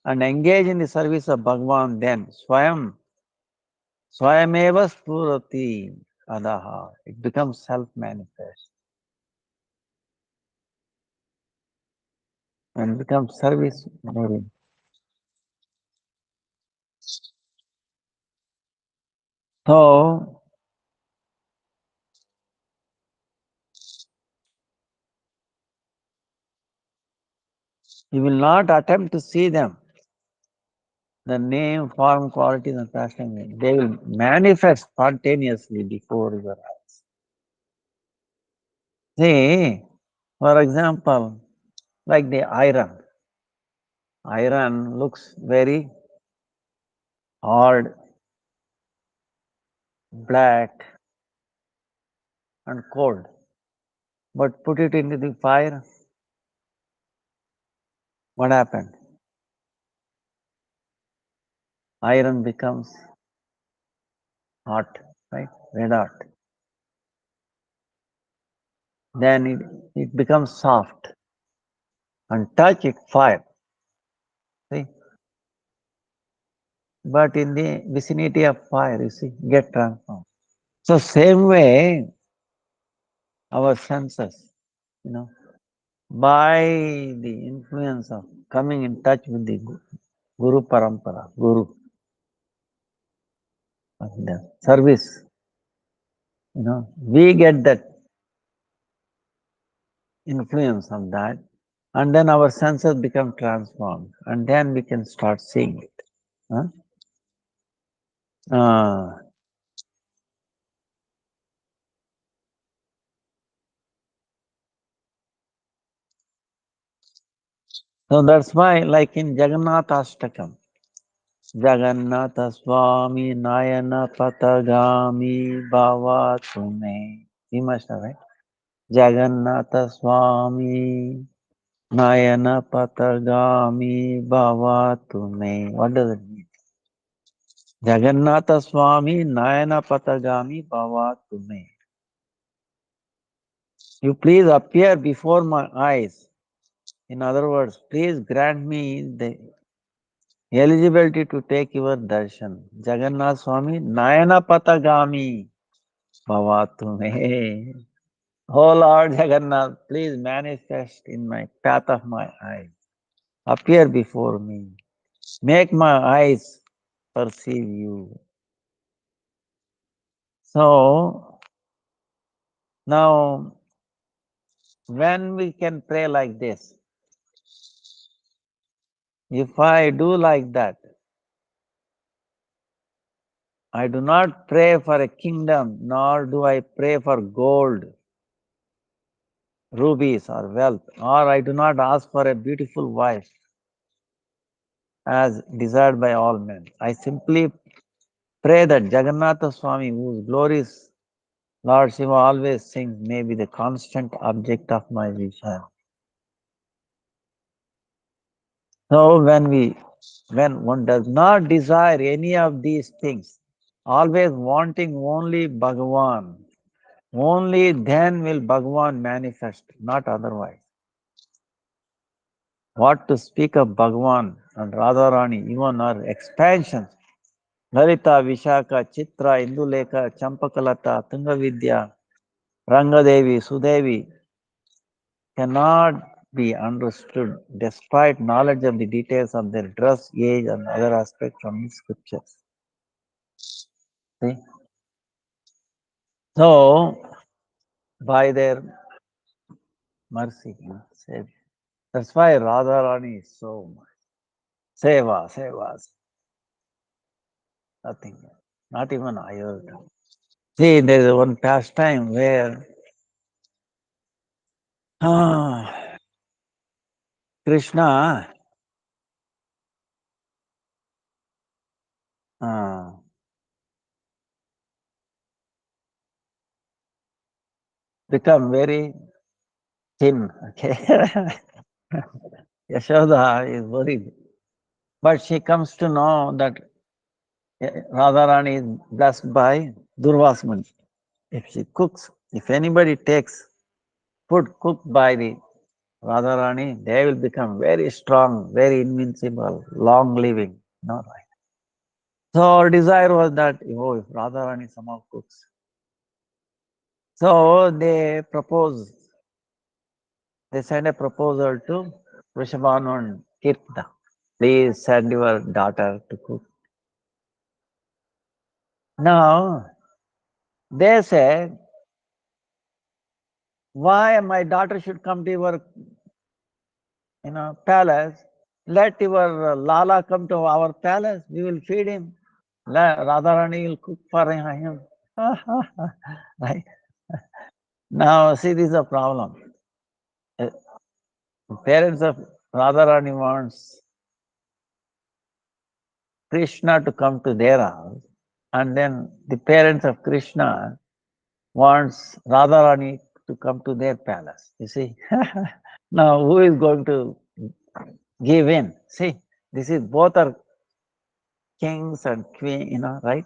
and engage in the service of Bhagavan, then Swayameva Spurati Adaha, it becomes self-manifest. And it becomes service oriented. So, you will not attempt to see them. The name, form, qualities, and pastime, they will manifest spontaneously before your eyes. See, for example, like the iron. Iron looks very hard, black, and cold. But put it into the fire, what happened? Iron becomes hot, right? Red hot. Then it becomes soft. And touch it, fire. See? But in the vicinity of fire, you see, get transformed. So same way, our senses, by the influence of coming in touch with the Guru Parampara, Guru, the service, we get that influence of that, and then our senses become transformed, and then we can start seeing it. So that's why, like in Jagannath Ashtakam, Jagannatha Swami Nayana Patagami Bhava Tume. You must have, right? Jagannatha Swami Nayana Patagami Bhava Tume. What does it mean? Jagannatha Swami Nayana Patagami Bhava Tume. You please appear before my eyes. In other words, please grant me the eligibility to take your darshan. Jagannath Swami Nayana Patagami. bhavatu me. Oh Lord Jagannath, please manifest in my path of my eyes. Appear before me. Make my eyes perceive you. So, now, when we can pray like this, if I do like that, I do not pray for a kingdom, nor do I pray for gold, rubies, or wealth, or I do not ask for a beautiful wife as desired by all men. I simply pray that Jagannatha Swami, whose glories Lord Shiva always sings, may be the constant object of my vision. So when one does not desire any of these things, always wanting only Bhagavan, only then will Bhagavan manifest, not otherwise. What to speak of Bhagavan and Radharani, even our expansions, Lalita, Vishaka, Chitra, Induleka, Champakalata, Tungavidya, Rangadevi, Sudevi, cannot be understood despite knowledge of the details of their dress, age, and other aspects from the scriptures. See? So, by their mercy, save. That's why Radharani is so much. Seva, nothing, not even iota. See, there is one pastime where Krishna become very thin. Okay, Yashoda is worried, but she comes to know that Radharani is blessed by Durvasmuni. If she cooks, if anybody takes food cooked by the Radharani, they will become very strong, very invincible, long living. No, right? So our desire was that, oh, if Radharani somehow cooks. So they send a proposal to Vrishabhanu and Kirta. Please send your daughter to cook. Now, they said, why my daughter should come to your palace? Let your Lala come to our palace. We will feed him. Radharani will cook for him. Right? Now, see, this is a problem. Parents of Radharani wants Krishna to come to their house, and then the parents of Krishna wants Radharani to come to their palace. You see? Now, who is going to give in? See, this is both are kings and queen, right?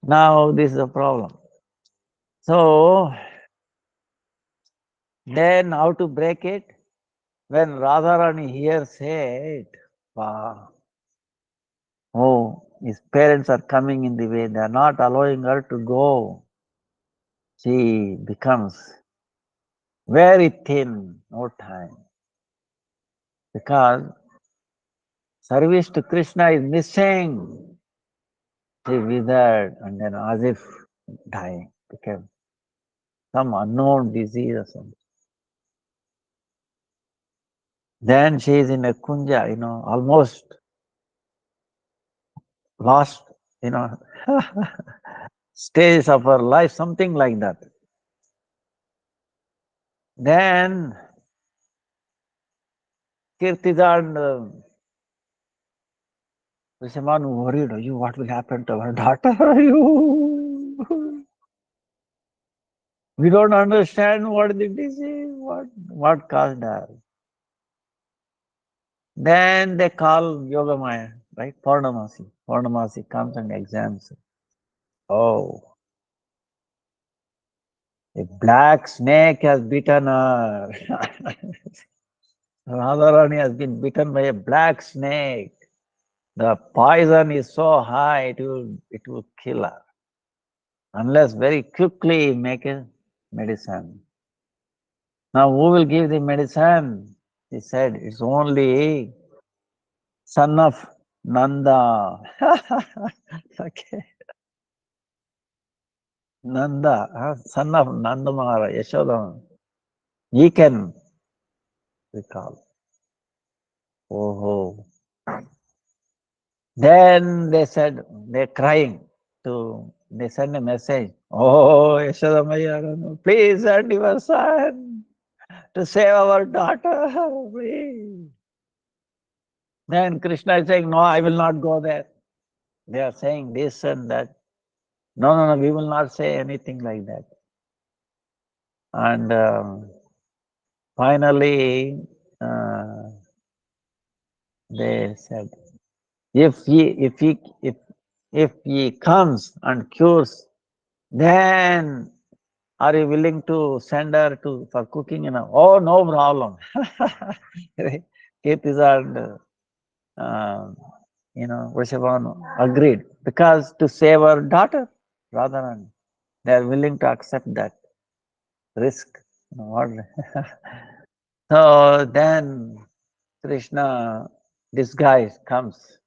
Now, this is a problem. So, then how to break it? When Radharani hears it, wow, oh, his parents are coming in the way, they are not allowing her to go. She becomes very thin, no time. Because service to Krishna is missing. She withered and then as if dying, became some unknown disease or something. Then she is in a kunja, almost lost, stage of her life, something like that. Then Kirtija and Vishwaman worried, you, what will happen to our daughter? You, we don't understand what the disease, what caused her. Then they call Yogamaya, right? Purnamasi. Purnamasi comes and examines. Oh, a black snake has bitten her. Radharani has been bitten by a black snake. The poison is so high, it will kill her. unless very quickly make a medicine. Now who will give the medicine? He said, it's only son of Nanda. Okay. Nanda, son of Nanda Maharaja, Yashoda. He can recall. Oh. Then they said, they're crying. They send a message. Oh, Yashoda Maya, please send your son to save our daughter. Please. Then Krishna is saying, no, I will not go there. They are saying this and that. No, we will not say anything like that. And finally, they said, if he comes and cures, then are you willing to send her for cooking? Oh, no problem. Kirtizar and Vrishabhanu agreed because to save her daughter, Radharani, they are willing to accept that risk. So then Krishna disguise comes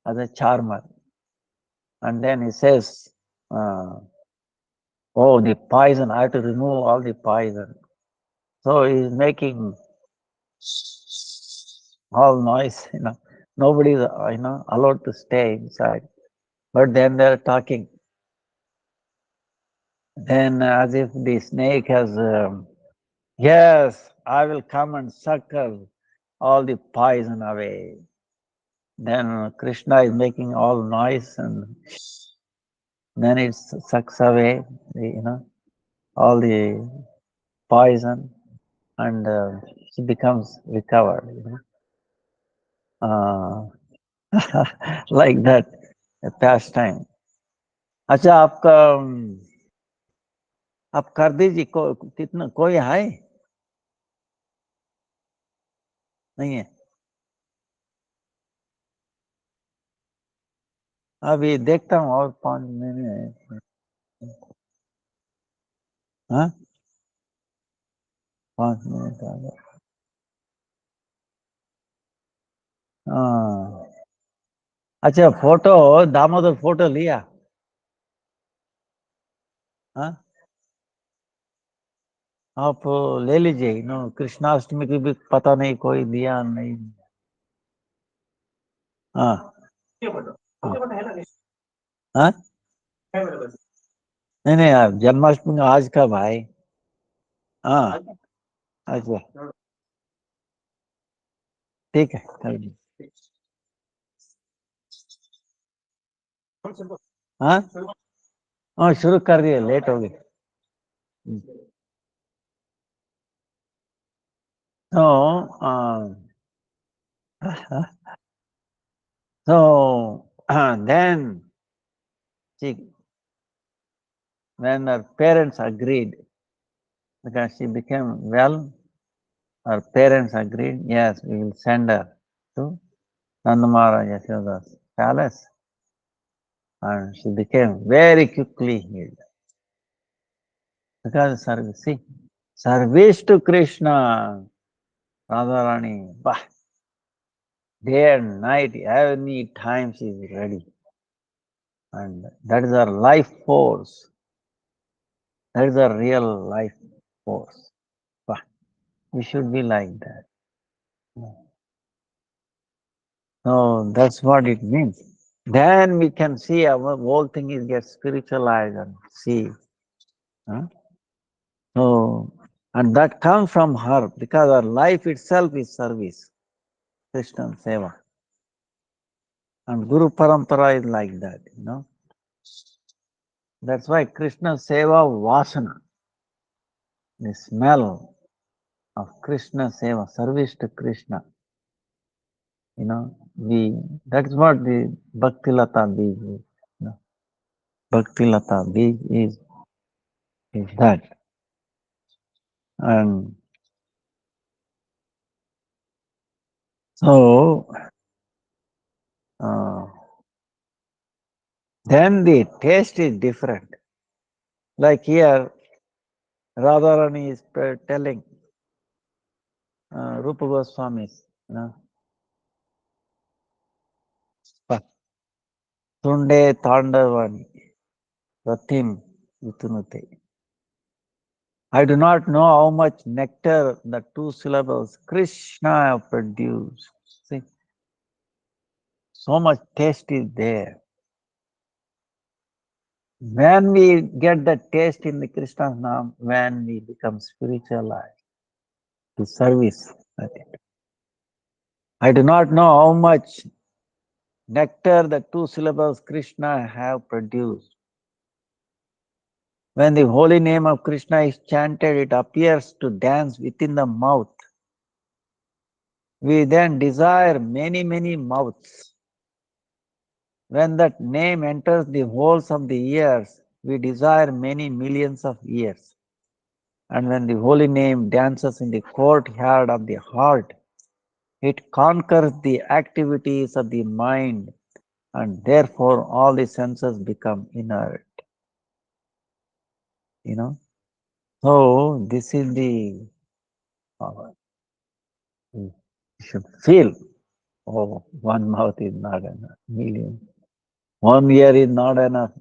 as a charmer, and then he says, "Oh, the poison! I have to remove all the poison." So he's making all noise. Nobody is allowed to stay inside. But then they're talking. Then, as if the snake has, yes, I will come and suckle all the poison away. Then Krishna is making all noise, and then it sucks away, all the poison, and she becomes recovered. Like that, a pastime. अच्छा आपका आप कर दीजिए कितना कोई है नहीं है अभी देखता हूँ और 5 मिनट हाँ 5 मिनट आ गया हाँ अच्छा फोटो दामोदर फोटो लिया हाँ आप ले लीजिए कृष्णाष्टमी की भी पता नहीं कोई दिया नहीं हाँ हाँ नहीं आप जन्माष्टमी आज का भाई हाँ अच्छा ठीक है कर दीजिए हाँ हाँ शुरू कर दिए लेट हो गई so so then she when her parents agreed because she became well her parents agreed yes we will send her to Nanda Maharaj Yashoda's palace and she became very quickly healed because service to Krishna Radharani day and night any time she is ready and that is her life force that is a real life force we should be like that so that's what it means then we can see our whole thing is get spiritualized and see huh? So and that comes from her because her life itself is service Krishna seva and Guru Parampara is like that that's why Krishna seva vasana the smell of Krishna seva service to Krishna that's what the Bhakti Lata Bij is Bhakti Lata Bij is that and so then the taste is different. Like here, Radharani is telling Rupa Goswami, you know, Tunde Tandavani, Ratim Vitunute. I do not know how much nectar the two syllables Krishna have produced. See, so much taste is there. When we get the taste in the Krishna's name, when we become spiritualized to service, I think. I do not know how much nectar the two syllables Krishna have produced. When the holy name of Krishna is chanted, it appears to dance within the mouth. We then desire many, many mouths. When that name enters the holes of the ears, we desire many millions of ears. And when the holy name dances in the courtyard of the heart, it conquers the activities of the mind, and therefore all the senses become inert. You know? So, this is the power. You should feel, oh, one mouth is not enough, million. One ear is not enough.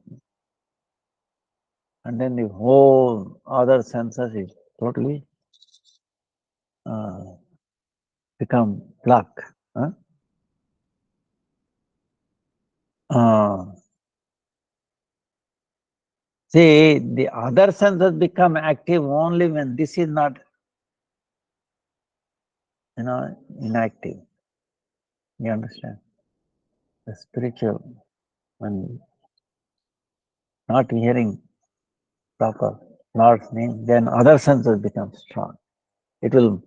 And then the whole other senses is totally become black. Huh? See, the other senses become active only when this is not, inactive. You understand? The spiritual, when not hearing proper Lord's name, then other senses become strong. It will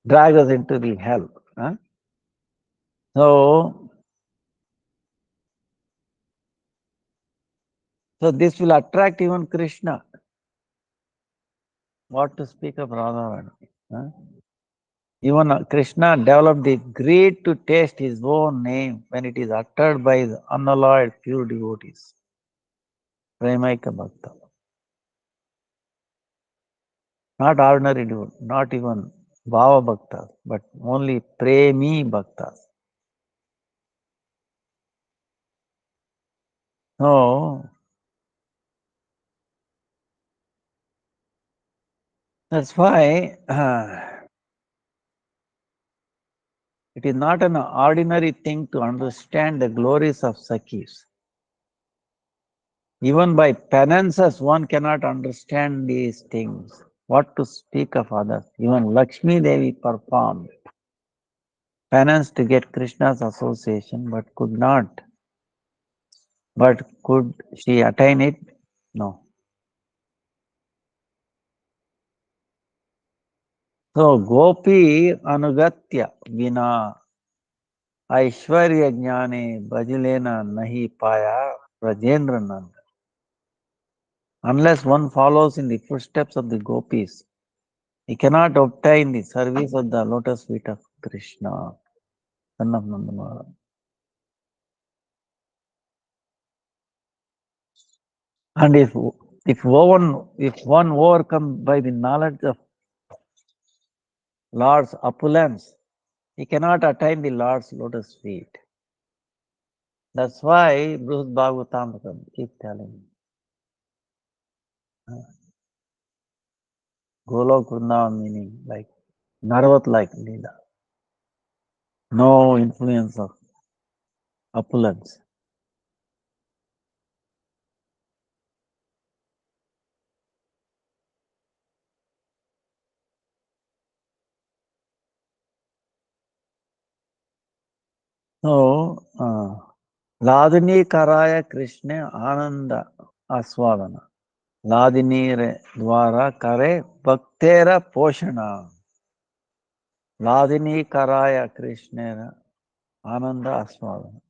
drag us into the hell. Huh? So this will attract even Krishna. What to speak of Radharani? Huh? Even Krishna developed the greed to taste his own name when it is uttered by his unalloyed pure devotees. Premaika Bhakta. Not ordinary devotee, not even Bhava Bhaktas, but only Premi Bhaktas. So, that's why it is not an ordinary thing to understand the glories of Sakhis. Even by penances, one cannot understand these things. What to speak of others? Even Lakshmi Devi performed penance to get Krishna's association, but could not. But could she attain it? No. So, Gopi Anugatya Vina Aishwarya Jnane Bajilena Nahi Paya Rajendra Nanda. Unless one follows in the footsteps of the gopis, he cannot obtain the service of the lotus feet of Krishna, son of Nanda Maharaj. And if one overcome by the knowledge of Lord's opulence, he cannot attain the Lord's lotus feet. That's why Bruce Bhagavatam keep telling Golok Vrindavan meaning like Narvat like Leela. No influence of opulence. So, Ladini Karaya Krishna Ananda Aswadana. Ladini Dwara Kare Bhaktera Poshana. Ladini Karaya Krishna Ananda Aswadana.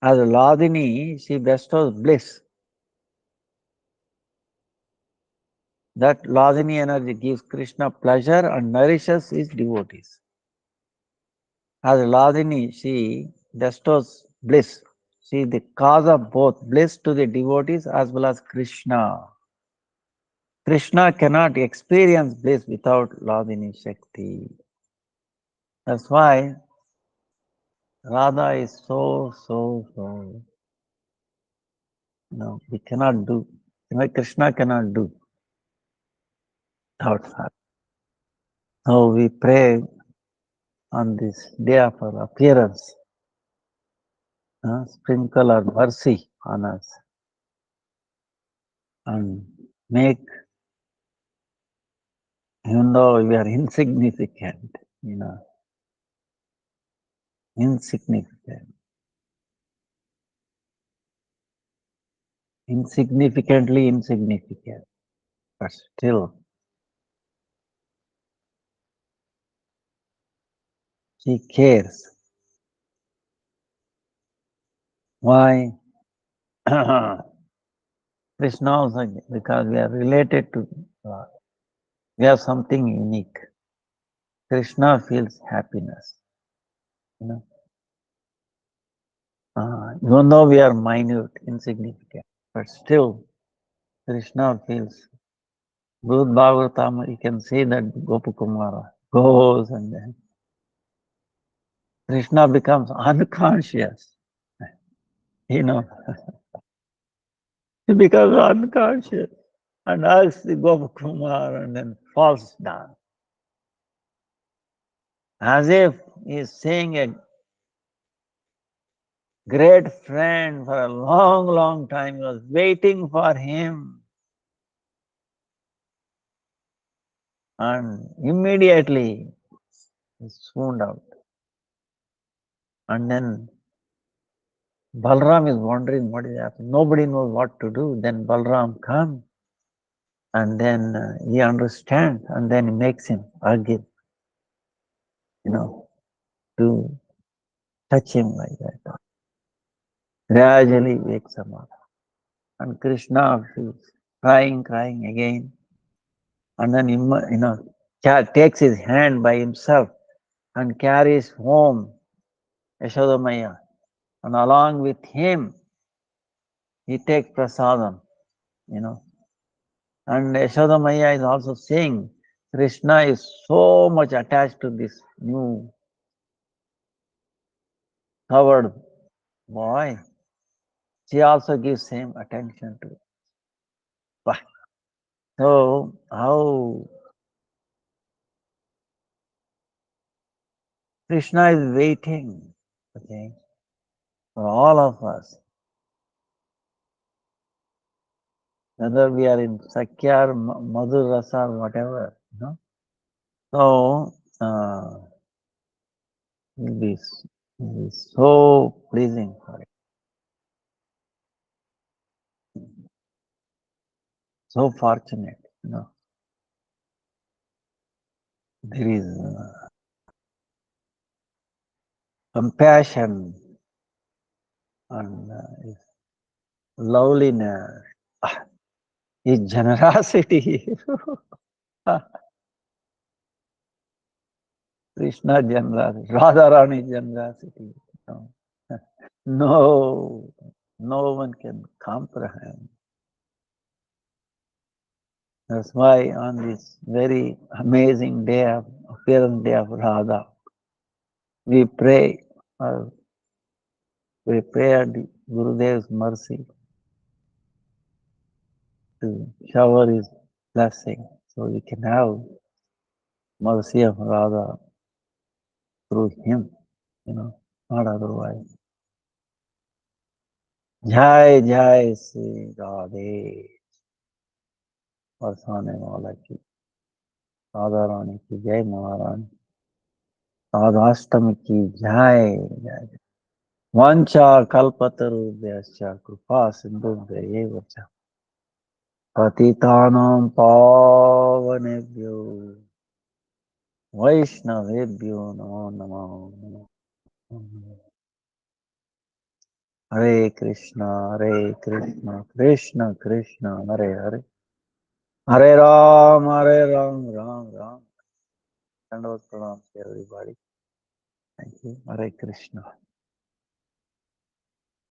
As Ladini, she bestows bliss. That Ladini energy gives Krishna pleasure and nourishes his devotees. As Ladini, she bestows bliss. See, the cause of both, bliss to the devotees as well as Krishna. Krishna cannot experience bliss without Radhini Shakti. That's why Radha is so, we cannot do, Krishna cannot do without her. So we pray on this day of her appearance, sprinkle our mercy on us and make, even though we are insignificant, insignificantly insignificant, but still she cares. Why? Krishna also, because we are related to God. We have something unique. Krishna feels happiness. Even though we are minute, insignificant, but still Krishna feels. Good Bhagavatam, you can see that Gopakumara goes and then Krishna becomes unconscious. He becomes unconscious and asks the Gopakumara and then falls down. As if he is saying a great friend for a long, long time. He was waiting for him. And immediately he swooned out. And then Balram is wondering what is happening. Nobody knows what to do. Then Balram comes and then he understands and then he makes him hug him, to touch him like that. Gradually wakes him up. And Krishna feels crying again. And then, takes his hand by himself and carries home Yashodamaya. And along with him, he takes prasadam, And Yashodamaya is also saying, Krishna is so much attached to this new covered boy. She also gives same attention to it. So, how Krishna is waiting, for all of us. Whether we are in Sakya or Madhur Rasa or whatever, So, will be so pleasing for it. So fortunate, There is compassion and loveliness, his generosity. Krishna generosity, Radharani generosity. No one can comprehend. That's why on this very amazing day of appearance day of Radha, we pray at Gurudev's mercy to shower his blessing so we can have mercy of Radha through him, not otherwise. Jai Jai Sri Radhe बरसाने वाला की राधारानी की जय महारानी राधाष्टमी की जय जय वांछा कल्पतरुभ्यश्च कृपा सिन्धुभ्यैव च पतितानां पावनेभ्यो वैष्णवेभ्यो नमो नमः हरे Krishna Krishna Krishna Hare Hare Hare Ram Ram Ram. Dandavad pranam to everybody. Thank you. Hare Krishna.